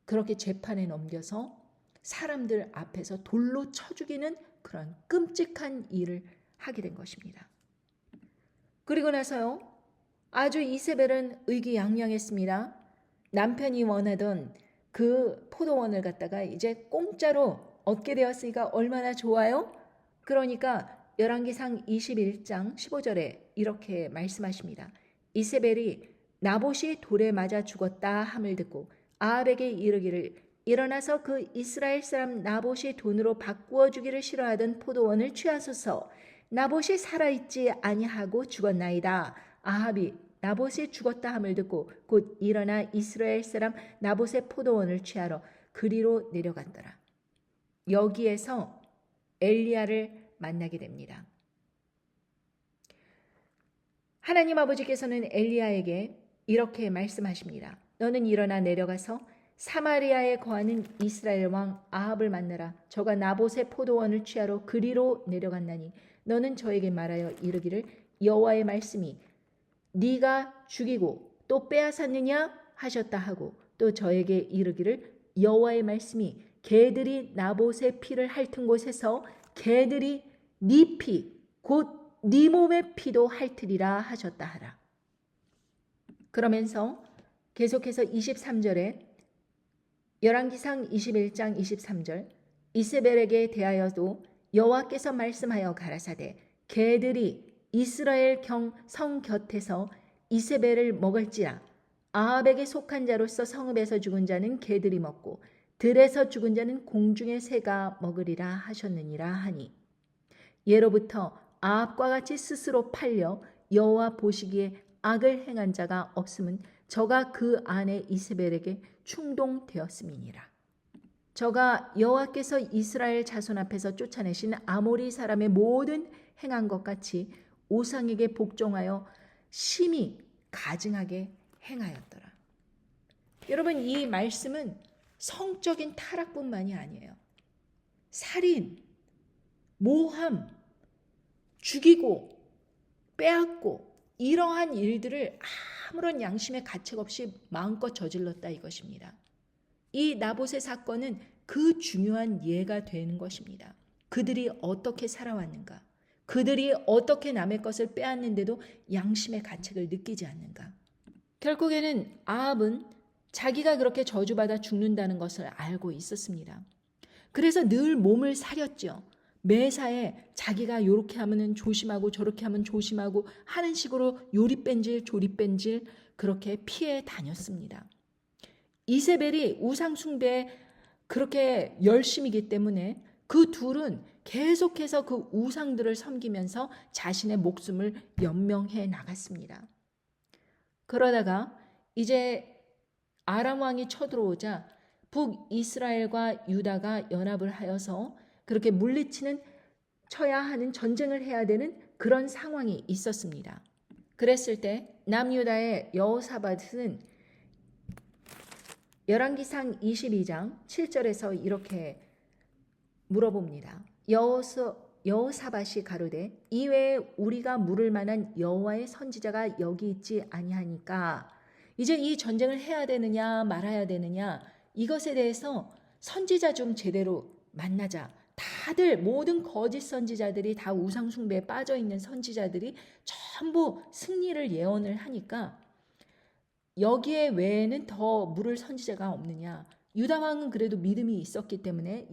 그렇게 재판에 넘겨서 사람들 앞에서 돌로 쳐 죽이는 그런 끔찍한 일을 하게 된 것입니다. 그리고 나서요. 아주 이세벨은 의기양양했습니다. 남편이 원하던 그 포도원을 갖다가 이제 공짜로 얻게 되었으니까 얼마나 좋아요? 그러니까 열왕기상 21장 15절에 이렇게 말씀하십니다. 이세벨이 나봇이 돌에 맞아 죽었다 함을 듣고 아합에게 이르기를 일어나서 그 이스라엘 사람 나봇이 돈으로 바꾸어 주기를 싫어하던 포도원을 취하소서. 나봇이 살아있지 아니하고 죽었나이다. 아합이 나봇이 죽었다 함을 듣고 곧 일어나 이스라엘 사람 나봇의 포도원을 취하러 그리로 내려갔더라. 여기에서 엘리야를 만나게 됩니다. 하나님 아버지께서는 엘리야에게 이렇게 말씀하십니다. 너는 일어나 내려가서 사마리아에 거하는 이스라엘 왕 아합을 만나라. 저가 나봇의 포도원을 취하러 그리로 내려갔나니 너는 저에게 말하여 이르기를 여호와의 말씀이 네가 죽이고 또 빼앗았느냐 하셨다 하고 또 저에게 이르기를 여호와의 말씀이 개들이 나봇의 피를 핥은 곳에서 개들이 네 피 곧 네 몸의 피도 핥으리라 하셨다 하라. 그러면서 계속해서 23절에 열왕기상 21장 23절 이세벨에게 대하여도 여호와께서 말씀하여 가라사대 개들이 이스라엘 성 곁에서 이세벨을 먹을지라. 아합에게 속한 자로서 성읍에서 죽은 자는 개들이 먹고 들에서 죽은 자는 공중의 새가 먹으리라 하셨느니라 하니 예로부터 아합과 같이 스스로 팔려 여호와 보시기에 악을 행한 자가 없음은 저가 그 아내 이세벨에게 충동되었음이니라. 저가 여호와께서 이스라엘 자손 앞에서 쫓아내신 아모리 사람의 모든 행한 것 같이 우상에게 복종하여 심히 가증하게 행하였더라. 여러분, 이 말씀은 성적인 타락뿐만이 아니에요. 살인, 모함, 죽이고 빼앗고 이러한 일들을 아무런 양심의 가책 없이 마음껏 저질렀다 이것입니다. 이 나봇의 사건은 그 중요한 예가 되는 것입니다. 그들이 어떻게 살아왔는가? 그들이 어떻게 남의 것을 빼앗는데도 양심의 가책을 느끼지 않는가? 결국에는 아합은 자기가 그렇게 저주받아 죽는다는 것을 알고 있었습니다. 그래서 늘 몸을 사렸죠. 매사에 자기가 이렇게 하면 조심하고 저렇게 하면 조심하고 하는 식으로 요리뺀질 조리뺀질 그렇게 피해 다녔습니다. 이세벨이 우상 숭배에 그렇게 열심이기 때문에 그 둘은 계속해서 그 우상들을 섬기면서 자신의 목숨을 연명해 나갔습니다. 그러다가 이제 아람 왕이 쳐들어오자 북이스라엘과 유다가 연합을 하여서 그렇게 쳐야 하는 전쟁을 해야 되는 그런 상황이 있었습니다. 그랬을 때 남유다의 여호사밧은 열왕기상 22장 7절에서 이렇게 물어봅니다. 여호사밧이 가로되 이외에 우리가 물을 만한 여호와의 선지자가 여기 있지 아니하니까 이제 이 전쟁을 해야 되느냐 말아야 되느냐 이것에 대해서 선지자 좀 제대로 만나자. 다들 모든 거짓 선지자들이 다 우상 숭배에 빠져 있는 선지자들이 전부 승리를 예언을 하니까 여기에 외에는 더 물을 선지자가 없느냐. 유다 왕은 그래도 믿음이 있었기 때문에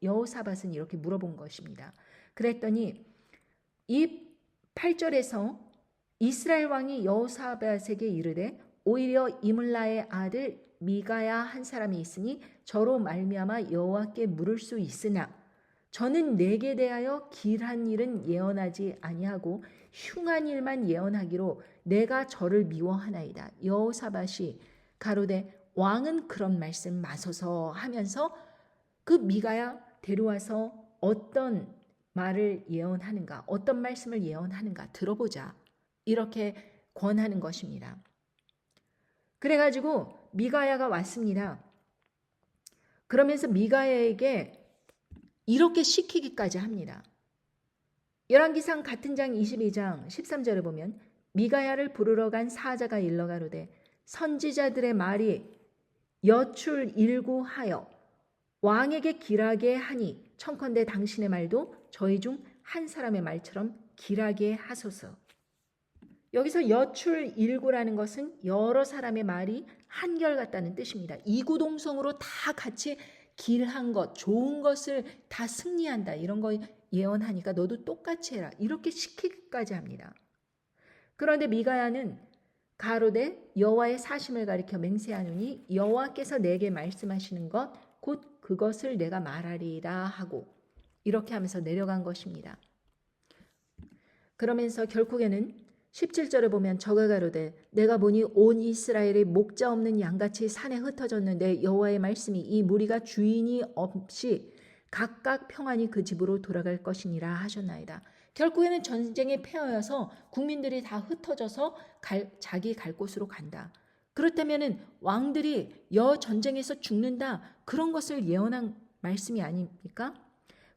여호사밧은 이렇게 물어본 것입니다. 그랬더니 이 8절에서 이스라엘 왕이 여호사밧에게 이르되 오히려 이물라의 아들 미가야 한 사람이 있으니 저로 말미암아 여호와께 물을 수 있으나 저는 내게 대하여 길한 일은 예언하지 아니하고 흉한 일만 예언하기로 내가 저를 미워하나이다. 여호사밧이 가로되 왕은 그런 말씀 마소서 하면서 그 미가야 데려와서 어떤 말을 예언하는가, 어떤 말씀을 예언하는가 들어보자. 이렇게 권하는 것입니다. 그래가지고 미가야가 왔습니다. 그러면서 미가야에게 이렇게 시키기까지 합니다. 열왕기상 같은 장 22장 13절에 보면 미가야를 부르러 간 사자가 일러 가로되 선지자들의 말이 여출일구하여 왕에게 길하게 하니 청컨대 당신의 말도 저희 중 한 사람의 말처럼 길하게 하소서. 여기서 여출일구라는 것은 여러 사람의 말이 한결같다는 뜻입니다. 이구동성으로 다 같이 길한 것, 좋은 것을 다 승리한다. 이런 거 예언하니까 너도 똑같이 해라. 이렇게 시키기까지 합니다. 그런데 미가야는 가로되 여호와의 사심을 가리켜 맹세하노니 여호와께서 내게 말씀하시는 것 곧 그것을 내가 말하리라 하고 이렇게 하면서 내려간 것입니다. 그러면서 결국에는 17절에 보면 저가 가로되 내가 보니 온 이스라엘이 목자 없는 양같이 산에 흩어졌는데 여호와의 말씀이 이 무리가 주인이 없이 각각 평안히 그 집으로 돌아갈 것이니라 하셨나이다. 결국에는 전쟁에 패하여서 국민들이 다 흩어져서 자기 갈 곳으로 간다. 그렇다면 왕들이 전쟁에서 죽는다. 그런 것을 예언한 말씀이 아닙니까?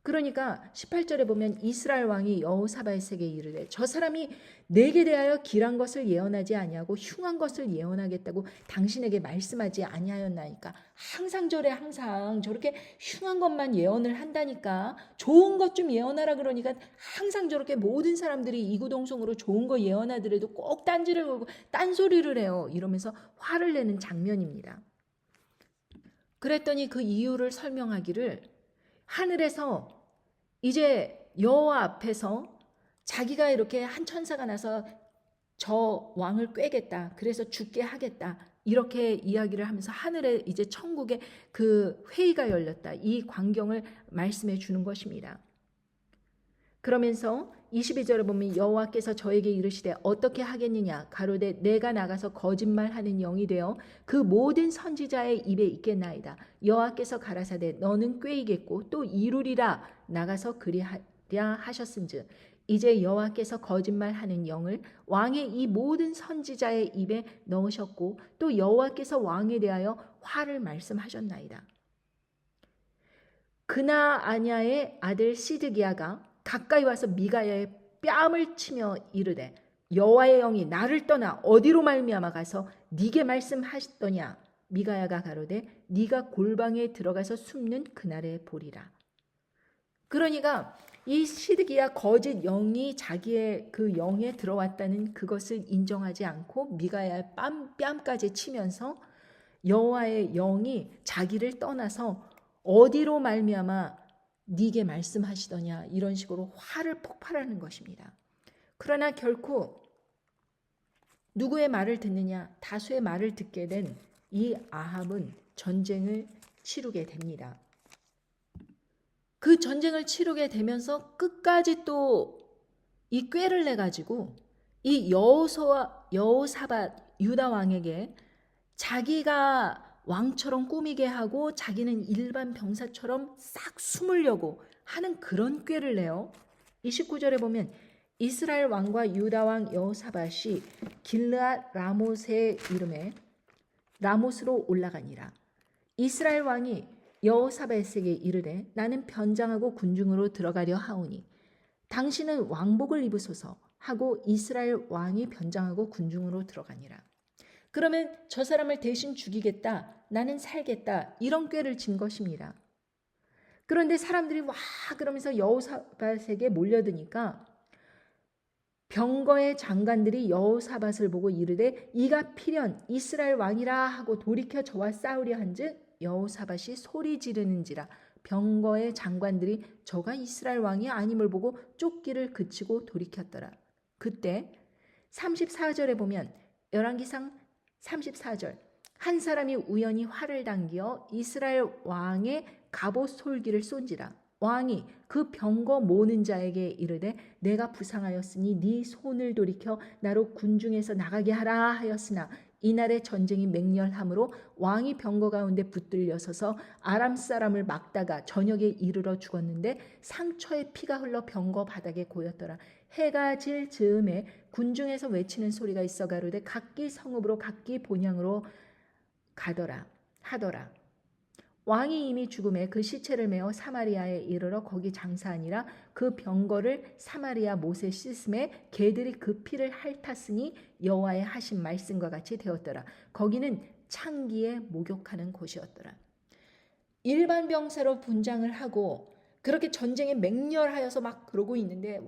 그러니까 18절에 보면 이스라엘 왕이 여호사밧에게 이르되 저 사람이 내게 대하여 길한 것을 예언하지 아니하고 흉한 것을 예언하겠다고 당신에게 말씀하지 아니하였나이까. 항상 저래 항상 저렇게 흉한 것만 예언을 한다니까. 좋은 것 좀 예언하라 그러니까 항상 저렇게 모든 사람들이 이구동성으로 좋은 거 예언하더라도 꼭 딴지를 걸고 딴소리를 해요. 이러면서 화를 내는 장면입니다. 그랬더니 그 이유를 설명하기를 하늘에서 이제 여호와 앞에서 자기가 이렇게 한 천사가 나서 저 왕을 꿰겠다. 그래서 죽게 하겠다. 이렇게 이야기를 하면서 하늘에 이제 천국에 그 회의가 열렸다. 이 광경을 말씀해 주는 것입니다. 그러면서 22절에 보면 여호와께서 저에게 이르시되 어떻게 하겠느냐 가로되 내가 나가서 거짓말하는 영이 되어 그 모든 선지자의 입에 있겠나이다. 여호와께서 가라사대 너는 꾀이겠고 또 이루리라 나가서 그리하랴 하셨은즉 이제 여호와께서 거짓말하는 영을 왕의 이 모든 선지자의 입에 넣으셨고 또 여호와께서 왕에 대하여 화를 말씀하셨나이다. 그나 아냐의 아들 시드기야가 가까이 와서 미가야의 뺨을 치며 이르되 여호와의 영이 나를 떠나 어디로 말미암아 가서 네게 말씀하시더냐. 미가야가 가로되 네가 골방에 들어가서 숨는 그날에 보리라. 그러니까 이 시드기야 거짓 영이 자기의 그 영에 들어왔다는 그것을 인정하지 않고 미가야의 뺨까지 치면서 여호와의 영이 자기를 떠나서 어디로 말미암아 네게 말씀하시더냐 이런 식으로 화를 폭발하는 것입니다. 그러나 결코 누구의 말을 듣느냐 다수의 말을 듣게 된 이 아합은 전쟁을 치르게 됩니다. 그 전쟁을 치르게 되면서 끝까지 또 이 꾀를 내가지고 이 여호사밧 유다 왕에게 자기가 왕처럼 꾸미게 하고 자기는 일반 병사처럼 싹 숨으려고 하는 그런 꾀를 내요. 29절에 보면 이스라엘 왕과 유다 왕 여호사밧이 길르앗 라못의 이름에 라못으로 올라가니라. 이스라엘 왕이 여호사밧에게 이르되 나는 변장하고 군중으로 들어가려 하오니 당신은 왕복을 입으소서 하고 이스라엘 왕이 변장하고 군중으로 들어가니라. 그러면 저 사람을 대신 죽이겠다. 나는 살겠다. 이런 꾀를 진 것입니다. 그런데 사람들이 와 그러면서 여호사밧에게 몰려드니까 병거의 장관들이 여호사밧을 보고 이르되 이가 필연 이스라엘 왕이라 하고 돌이켜 저와 싸우려 한즉 여호사밧이 소리 지르는지라 병거의 장관들이 저가 이스라엘 왕이 아님을 보고 쫓기를 그치고 돌이켰더라. 그때 34절에 보면 열왕기상 34절 한 사람이 우연히 활을 당기어 이스라엘 왕의 갑옷 솔기를 쏜지라. 왕이 그 병거 모는 자에게 이르되 내가 부상하였으니 네 손을 돌이켜 나로 군중에서 나가게 하라 하였으나 이날의 전쟁이 맹렬함으로 왕이 병거 가운데 붙들려 서서 아람 사람을 막다가 저녁에 이르러 죽었는데 상처에 피가 흘러 병거 바닥에 고였더라. 해가 질 즈음에 군중에서 외치는 소리가 있어 가로되 각기 성읍으로 각기 본향으로 가더라 하더라. 왕이 이미 죽음에 그 시체를 메어 사마리아에 이르러 거기 장사하니라. 그 병거를 사마리아 못에 씻음에 개들이 그 피를 핥았으니 여호와의 하신 말씀과 같이 되었더라. 거기는 창기에 목욕하는 곳이었더라. 일반 병사로 분장을 하고 그렇게 전쟁에 맹렬하여서 막 그러고 있는데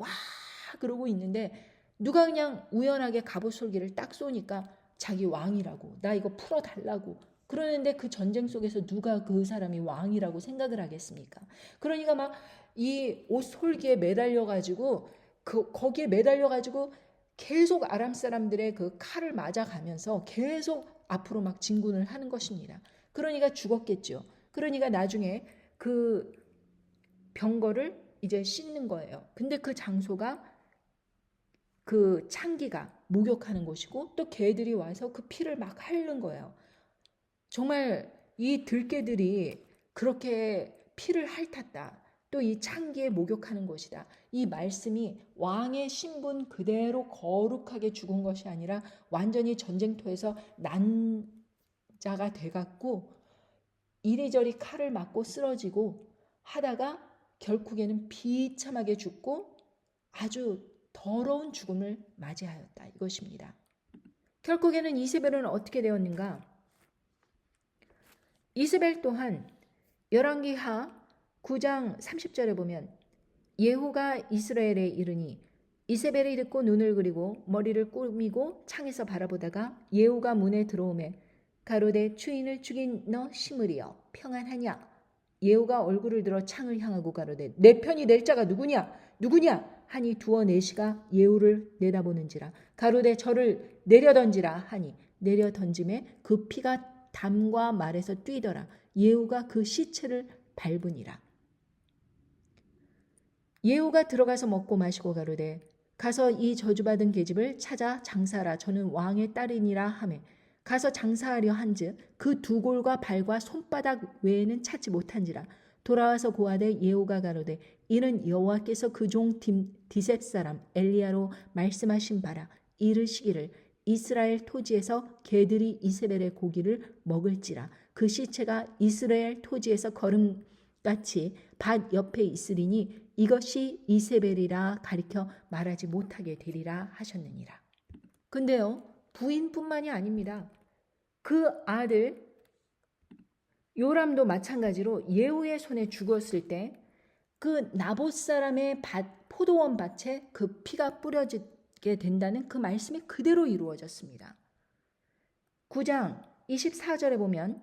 그러고 있는데 누가 그냥 우연하게 갑옷솔기를 딱 쏘니까 자기 왕이라고 나 이거 풀어달라고 그러는데 그 전쟁 속에서 누가 그 사람이 왕이라고 생각을 하겠습니까? 그러니까 막 이 옷 솔기에 매달려 가지고 거기에 매달려 가지고 계속 아람 사람들의 그 칼을 맞아가면서 계속 앞으로 막 진군을 하는 것입니다. 그러니까 죽었겠죠. 그러니까 나중에 그 병거를 이제 씻는 거예요. 근데 그 장소가 그 창기가 목욕하는 곳이고 또 개들이 와서 그 피를 막 핥는 거예요. 정말 이 들개들이 그렇게 피를 핥았다. 또 이 창기에 목욕하는 곳이다. 이 말씀이 왕의 신분 그대로 거룩하게 죽은 것이 아니라 완전히 전쟁터에서 난자가 돼갖고 이리저리 칼을 맞고 쓰러지고 하다가 결국에는 비참하게 죽고 아주 더러운 죽음을 맞이하였다. 이것입니다. 결국에는 이세벨은 어떻게 되었는가? 이세벨 또한 열왕기하 9장 30절에 보면 예후가 이스라엘에 이르니 이세벨이 듣고 눈을 그리고 머리를 꾸미고 창에서 바라보다가 예후가 문에 들어오매 가로되 주인을 죽인 너 시므리여 평안하냐? 예후가 얼굴을 들어 창을 향하고 가로되 내 편이 낼 자가 누구냐 하니 두어 내시가 예후를 내다보는지라. 가로되 저를 내려던지라 하니 내려 던짐에 그 피가 담과 말에서 뛰더라. 예후가 그 시체를 밟으니라. 예후가 들어가서 먹고 마시고 가로되 가서 이 저주받은 계집을 찾아 장사하라. 저는 왕의 딸이니라 하매 가서 장사하려 한즉 그 두 골과 발과 손바닥 외에는 찾지 못한지라. 돌아와서 고하되 예후가 가로되 이는 여호와께서 그 종 디셉 사람 엘리야로 말씀하신 바라. 이르시기를 이스라엘 토지에서 개들이 이세벨의 고기를 먹을지라. 그 시체가 이스라엘 토지에서 걸음같이 밭 옆에 있으리니 이것이 이세벨이라 가리켜 말하지 못하게 되리라 하셨느니라. 근데요, 부인뿐만이 아닙니다. 그 아들 요람도 마찬가지로 예후의 손에 죽었을 때 그 나봇 사람의 포도원 밭에 그 피가 뿌려지게 된다는 그 말씀이 그대로 이루어졌습니다. 9장 24절에 보면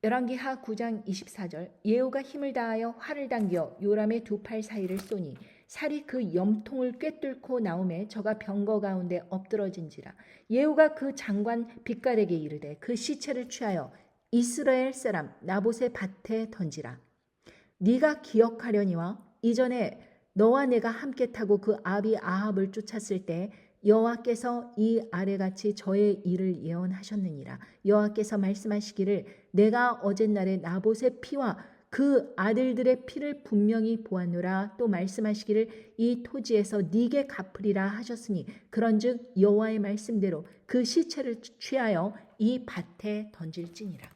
열왕기하 9장 24절 예후가 힘을 다하여 활을 당겨 요람의 두 팔 사이를 쏘니 살이 그 염통을 꿰뚫고 나오매 저가 병거 가운데 엎드러진지라. 예후가 그 장관 빛깔에게 이르되 그 시체를 취하여 이스라엘 사람 나봇의 밭에 던지라. 네가 기억하려니와 이전에 너와 내가 함께 타고 그 아비 아합을 쫓았을 때 여호와께서 이 아래같이 저의 일을 예언하셨느니라. 여호와께서 말씀하시기를 내가 어젯날에 나봇의 피와 그 아들들의 피를 분명히 보았노라. 또 말씀하시기를 이 토지에서 네게 갚으리라 하셨으니 그런즉 여호와의 말씀대로 그 시체를 취하여 이 밭에 던질지니라.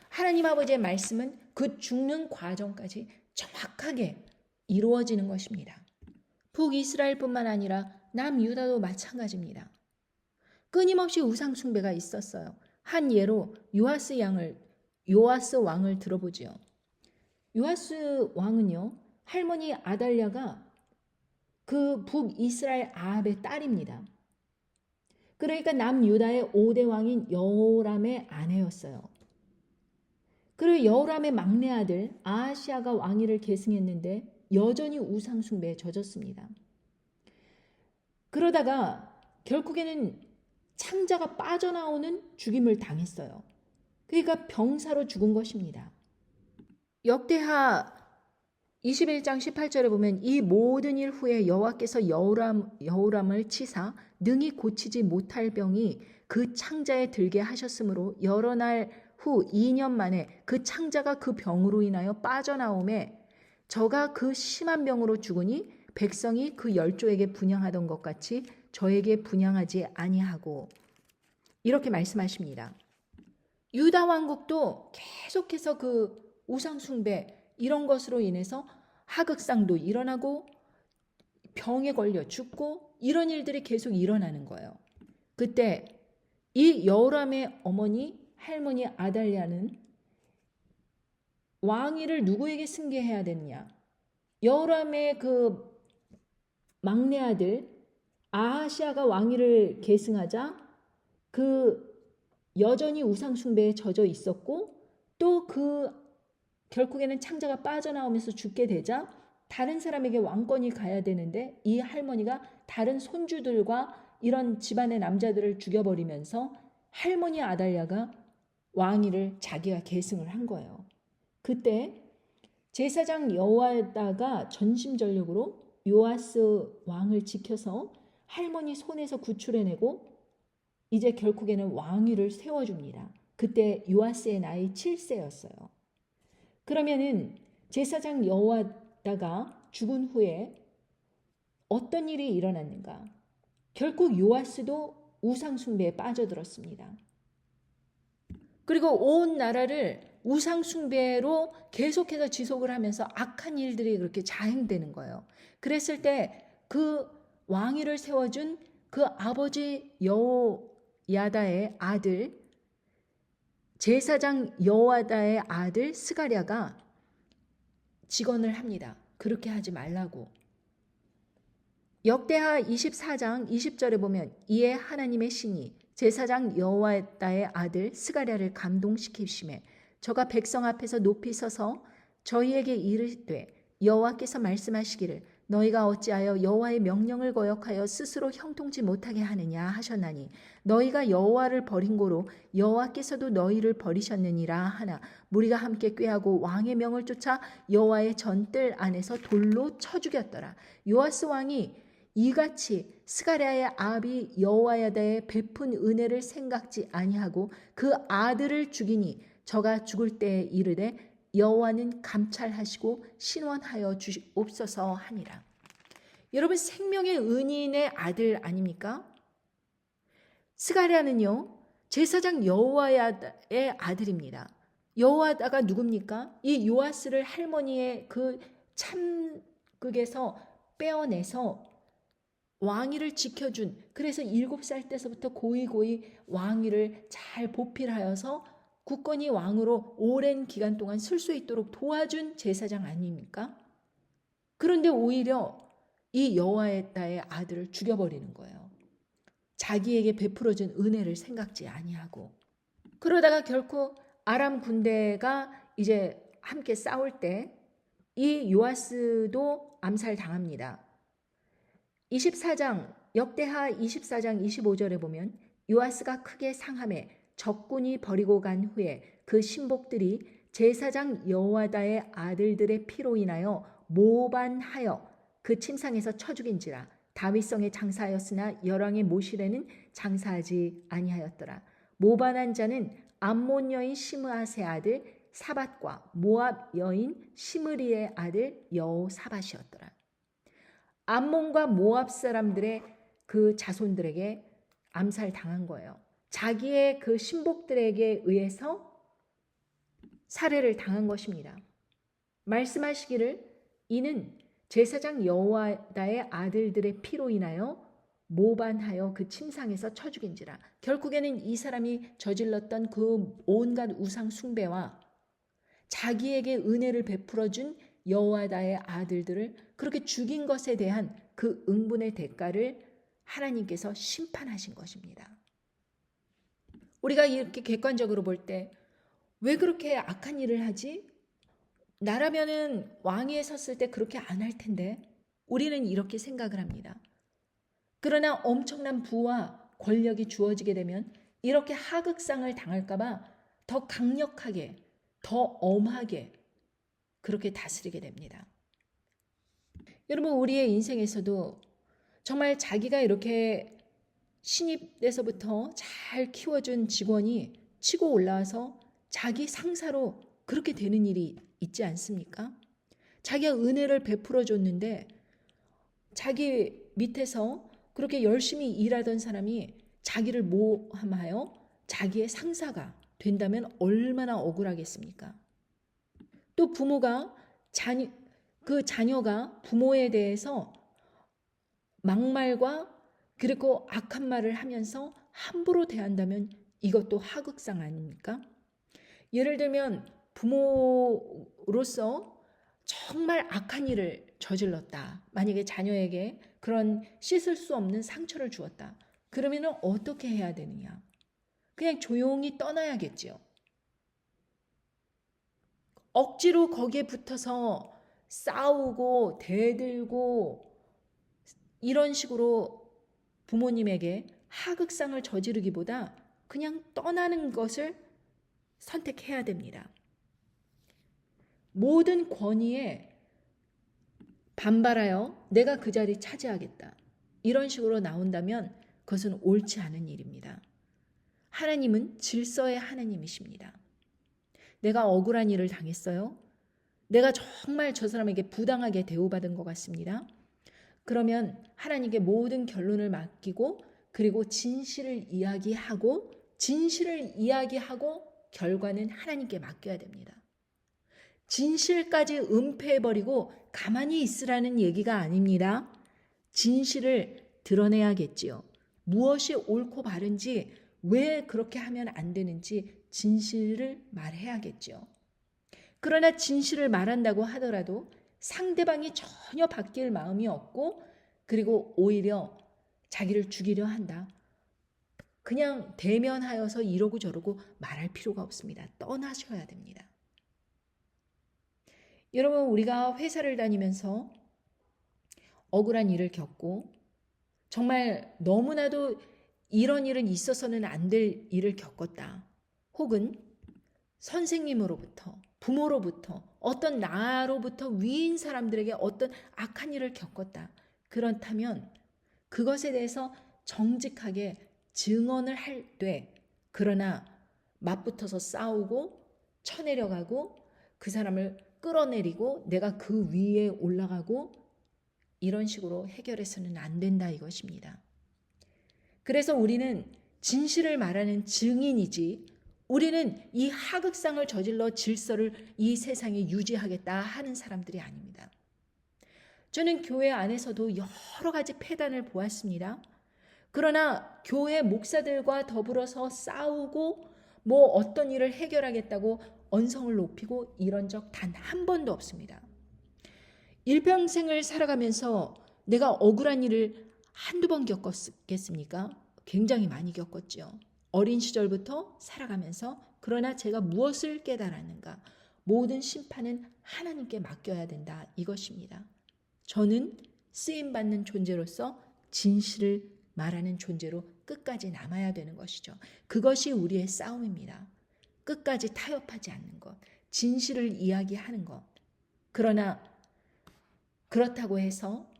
하나님 아버지의 말씀은 그 죽는 과정까지 정확하게 이루어지는 것입니다. 북이스라엘뿐만 아니라 남유다도 마찬가지입니다. 끊임없이 우상 숭배가 있었어요. 한 예로 요아스 왕을 들어보지요. 요아스 왕은요, 할머니 아달랴가 그 북이스라엘 아합의 딸입니다. 그러니까 남유다의 5대 왕인 여호람의 아내였어요. 그리고 여호람의 막내 아들 아하시아가 왕위를 계승했는데 여전히 우상 숭배에 젖었습니다. 그러다가 결국에는 창자가 빠져나오는 죽임을 당했어요. 그러니까 병사로 죽은 것입니다. 역대하 21장 18절에 보면 이 모든 일 후에 여호와께서 여호람을 치사 능히 고치지 못할 병이 그 창자에 들게 하셨으므로 여러 날 후 2년 만에 그 창자가 그 병으로 인하여 빠져나오매 저가 그 심한 병으로 죽으니 백성이 그 열조에게 분향하던 것 같이 저에게 분향하지 아니하고 이렇게 말씀하십니다. 유다 왕국도 계속해서 그 우상 숭배 이런 것으로 인해서 하극상도 일어나고 병에 걸려 죽고 이런 일들이 계속 일어나는 거예요. 그때 이 여호람의 할머니 아달랴는 왕위를 누구에게 승계해야 되느냐? 여호람의 그 막내 아들 아하시아가 왕위를 계승하자 그 여전히 우상 숭배에 젖어 있었고 또 그 결국에는 창자가 빠져나오면서 죽게 되자 다른 사람에게 왕권이 가야 되는데 이 할머니가 다른 손주들과 이런 집안의 남자들을 죽여버리면서 할머니 아달랴가 왕위를 자기가 계승을 한 거예요. 그때 제사장 여호야다가 전심전력으로 요아스 왕을 지켜서 할머니 손에서 구출해내고 이제 결국에는 왕위를 세워줍니다. 그때 요아스의 나이 7세였어요. 그러면은 제사장 여호야다가 죽은 후에 어떤 일이 일어났는가? 결국 요아스도 우상 숭배에 빠져들었습니다. 그리고 온 나라를 우상 숭배로 계속해서 지속을 하면서 악한 일들이 그렇게 자행되는 거예요. 그랬을 때 그 왕위를 세워준 그 아버지 여호야다의 아들 제사장 여호야다의 아들 스가랴가 직언을 합니다. 그렇게 하지 말라고. 역대하 24장 20절에 보면 이에 하나님의 신이 제사장 여호야다의 아들 스가랴를 감동시키심에 저가 백성 앞에서 높이 서서 저희에게 이르되 여호와께서 말씀하시기를 너희가 어찌하여 여호와의 명령을 거역하여 스스로 형통치 못하게 하느냐 하셨나니 너희가 여호와를 버린 고로 여호와께서도 너희를 버리셨느니라 하나 무리가 함께 꾀하고 왕의 명을 쫓아 여호와의 전뜰 안에서 돌로 쳐 죽였더라. 요아스 왕이 이같이 스가랴의 아비 여호야다의 베푼 은혜를 생각지 아니하고 그 아들을 죽이니 저가 죽을 때에 이르되 여호와는 감찰하시고 신원하여 주옵소서 하니라. 여러분 생명의 은인의 아들 아닙니까? 스가랴는요 제사장 여호야다의 아들입니다. 여호야다가 누굽니까? 이 요아스를 할머니의 그 참극에서 빼어내서 왕위를 지켜준 그래서 7살 때서부터 고이 왕위를 잘 보필하여서 굳건히 왕으로 오랜 기간 동안 쓸 수 있도록 도와준 제사장 아닙니까? 그런데 오히려 이 여호야다의 아들을 죽여버리는 거예요. 자기에게 베풀어준 은혜를 생각지 아니하고 그러다가 결코 아람 군대가 이제 함께 싸울 때 이 요아스도 암살당합니다. 24장 역대하 24장 25절에 보면 요아스가 크게 상함에 적군이 버리고 간 후에 그 신복들이 제사장 여호야다의 아들들의 피로 인하여 모반하여 그 침상에서 쳐 죽인지라 다윗성에 장사하였으나 열왕의 모실에는 장사하지 아니하였더라. 모반한 자는 암몬 여인 시므아세 아들 사밧과 모압 여인 시므리의 아들 여호사밧이었더라. 암몬과 모압 사람들의 그 자손들에게 암살당한 거예요. 자기의 그 신복들에게 의해서 살해를 당한 것입니다. 말씀하시기를 이는 제사장 여호야다의 아들들의 피로 인하여 모반하여 그 침상에서 쳐 죽인지라. 결국에는 이 사람이 저질렀던 그 온갖 우상 숭배와 자기에게 은혜를 베풀어준 여호야다의 아들들을 그렇게 죽인 것에 대한 그 응분의 대가를 하나님께서 심판하신 것입니다. 우리가 이렇게 객관적으로 볼 때 왜 그렇게 악한 일을 하지? 나라면은 왕위에 섰을 때 그렇게 안 할 텐데. 우리는 이렇게 생각을 합니다. 그러나 엄청난 부와 권력이 주어지게 되면 이렇게 하극상을 당할까봐 더 강력하게, 더 엄하게 그렇게 다스리게 됩니다. 여러분, 우리의 인생에서도 정말 자기가 이렇게 신입에서부터 잘 키워준 직원이 치고 올라와서 자기 상사로 그렇게 되는 일이 있지 않습니까? 자기가 은혜를 베풀어 줬는데 자기 밑에서 그렇게 열심히 일하던 사람이 자기를 모함하여 자기의 상사가 된다면 얼마나 억울하겠습니까? 또 부모가 그 자녀가 부모에 대해서 막말과 그리고 악한 말을 하면서 함부로 대한다면 이것도 하극상 아닙니까? 예를 들면 부모로서 정말 악한 일을 저질렀다. 만약에 자녀에게 그런 씻을 수 없는 상처를 주었다. 그러면 어떻게 해야 되느냐? 그냥 조용히 떠나야겠지요. 억지로 거기에 붙어서 싸우고 대들고 이런 식으로 부모님에게 하극상을 저지르기보다 그냥 떠나는 것을 선택해야 됩니다. 모든 권위에 반발하여 내가 그 자리 차지하겠다. 이런 식으로 나온다면 그것은 옳지 않은 일입니다. 하나님은 질서의 하나님이십니다. 내가 억울한 일을 당했어요. 내가 정말 저 사람에게 부당하게 대우받은 것 같습니다. 그러면 하나님께 모든 결론을 맡기고 그리고 진실을 이야기하고 결과는 하나님께 맡겨야 됩니다. 진실까지 은폐해버리고 가만히 있으라는 얘기가 아닙니다. 진실을 드러내야겠지요. 무엇이 옳고 바른지, 왜 그렇게 하면 안 되는지 진실을 말해야겠죠. 그러나 진실을 말한다고 하더라도 상대방이 전혀 바뀔 마음이 없고 그리고 오히려 자기를 죽이려 한다. 그냥 대면하여서 이러고 저러고 말할 필요가 없습니다. 떠나셔야 됩니다. 여러분, 우리가 회사를 다니면서 억울한 일을 겪고 정말 너무나도 이런 일은 있어서는 안 될 일을 겪었다. 혹은 선생님으로부터, 부모로부터, 어떤 나로부터 위인 사람들에게 어떤 악한 일을 겪었다. 그렇다면 그것에 대해서 정직하게 증언을 할 때, 그러나 맞붙어서 싸우고 쳐내려가고 그 사람을 끌어내리고 내가 그 위에 올라가고 이런 식으로 해결해서는 안 된다 이것입니다. 그래서 우리는 진실을 말하는 증인이지 우리는 이 하극상을 저질러 질서를 이 세상에 유지하겠다 하는 사람들이 아닙니다. 저는 교회 안에서도 여러 가지 폐단을 보았습니다. 그러나 교회 목사들과 더불어서 싸우고 뭐 어떤 일을 해결하겠다고 언성을 높이고 이런 적 단 한 번도 없습니다. 일평생을 살아가면서 내가 억울한 일을 한두 번 겪었겠습니까? 굉장히 많이 겪었죠. 어린 시절부터 살아가면서 그러나 제가 무엇을 깨달았는가? 모든 심판은 하나님께 맡겨야 된다 이것입니다. 저는 쓰임받는 존재로서 진실을 말하는 존재로 끝까지 남아야 되는 것이죠. 그것이 우리의 싸움입니다. 끝까지 타협하지 않는 것, 진실을 이야기하는 것. 그러나 그렇다고 해서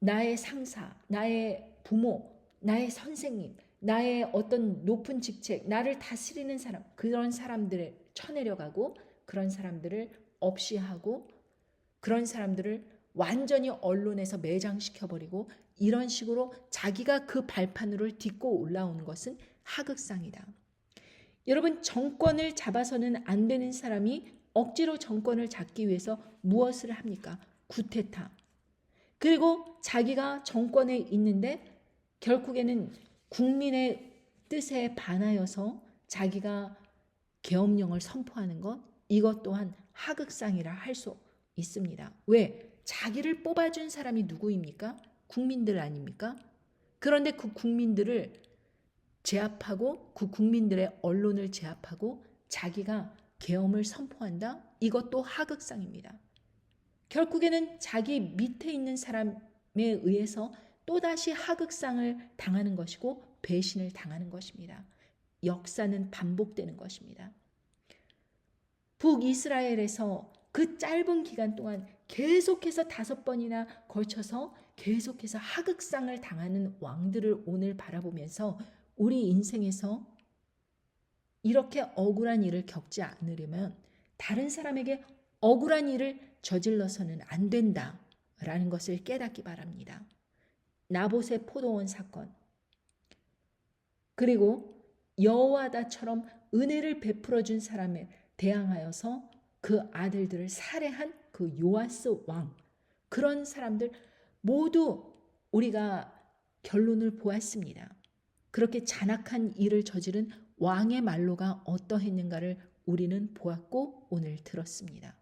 나의 상사, 나의 부모, 나의 선생님, 나의 어떤 높은 직책, 나를 다스리는 사람, 그런 사람들을 쳐내려가고 그런 사람들을 없이 하고 그런 사람들을 완전히 언론에서 매장시켜버리고 이런 식으로 자기가 그 발판으로 딛고 올라오는 것은 하극상이다. 여러분, 정권을 잡아서는 안 되는 사람이 억지로 정권을 잡기 위해서 무엇을 합니까? 구테타. 그리고 자기가 정권에 있는데 결국에는 국민의 뜻에 반하여서 자기가 계엄령을 선포하는 것, 이것 또한 하극상이라 할 수 있습니다. 왜? 자기를 뽑아준 사람이 누구입니까? 국민들 아닙니까? 그런데 그 국민들을 제압하고 그 국민들의 언론을 제압하고 자기가 계엄을 선포한다? 이것도 하극상입니다. 결국에는 자기 밑에 있는 사람에 의해서 또다시 하극상을 당하는 것이고 배신을 당하는 것입니다. 역사는 반복되는 것입니다. 북이스라엘에서 그 짧은 기간 동안 계속해서 5번이나 걸쳐서 계속해서 하극상을 당하는 왕들을 오늘 바라보면서 우리 인생에서 이렇게 억울한 일을 겪지 않으려면 다른 사람에게 억울한 일을 저질러서는 안 된다라는 것을 깨닫기 바랍니다. 나봇의 포도원 사건, 그리고 여호와다처럼 은혜를 베풀어 준 사람에 대항하여서 그 아들들을 살해한 그 요아스 왕, 그런 사람들 모두 우리가 결론을 보았습니다. 그렇게 잔악한 일을 저지른 왕의 말로가 어떠했는가를 우리는 보았고 오늘 들었습니다.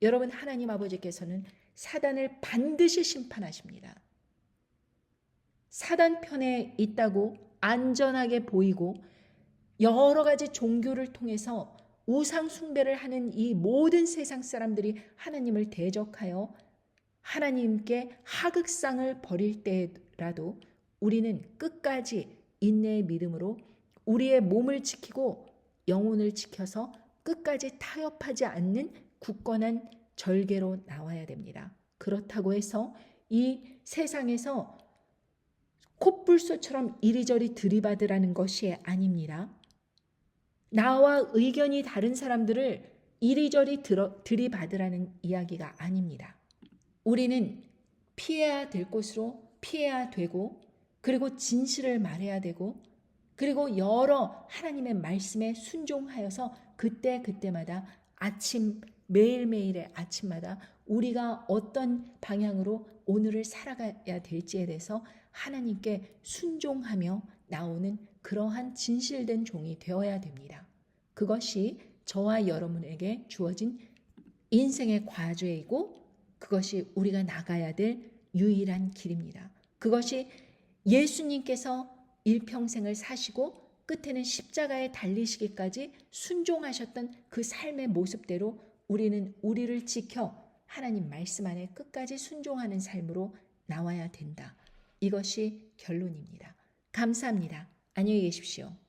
여러분, 하나님 아버지께서는 사단을 반드시 심판하십니다. 사단 편에 있다고 안전하게 보이고 여러 가지 종교를 통해서 우상 숭배를 하는 이 모든 세상 사람들이 하나님을 대적하여 하나님께 하극상을 벌일 때라도 우리는 끝까지 인내의 믿음으로 우리의 몸을 지키고 영혼을 지켜서 끝까지 타협하지 않는 굳건한 절개로 나와야 됩니다. 그렇다고 해서 이 세상에서 콧불소처럼 이리저리 들이받으라는 것이 아닙니다. 나와 의견이 다른 사람들을 이리저리 들이받으라는 이야기가 아닙니다. 우리는 피해야 될 곳으로 피해야 되고, 그리고 진실을 말해야 되고, 그리고 여러 하나님의 말씀에 순종하여서 그때마다 매일매일의 아침마다 우리가 어떤 방향으로 오늘을 살아가야 될지에 대해서 하나님께 순종하며 나오는 그러한 진실된 종이 되어야 됩니다. 그것이 저와 여러분에게 주어진 인생의 과제이고 그것이 우리가 나가야 될 유일한 길입니다. 그것이 예수님께서 일평생을 사시고 끝에는 십자가에 달리시기까지 순종하셨던 그 삶의 모습대로 우리는 우리를 지켜 하나님 말씀 안에 끝까지 순종하는 삶으로 나와야 된다. 이것이 결론입니다. 감사합니다. 안녕히 계십시오.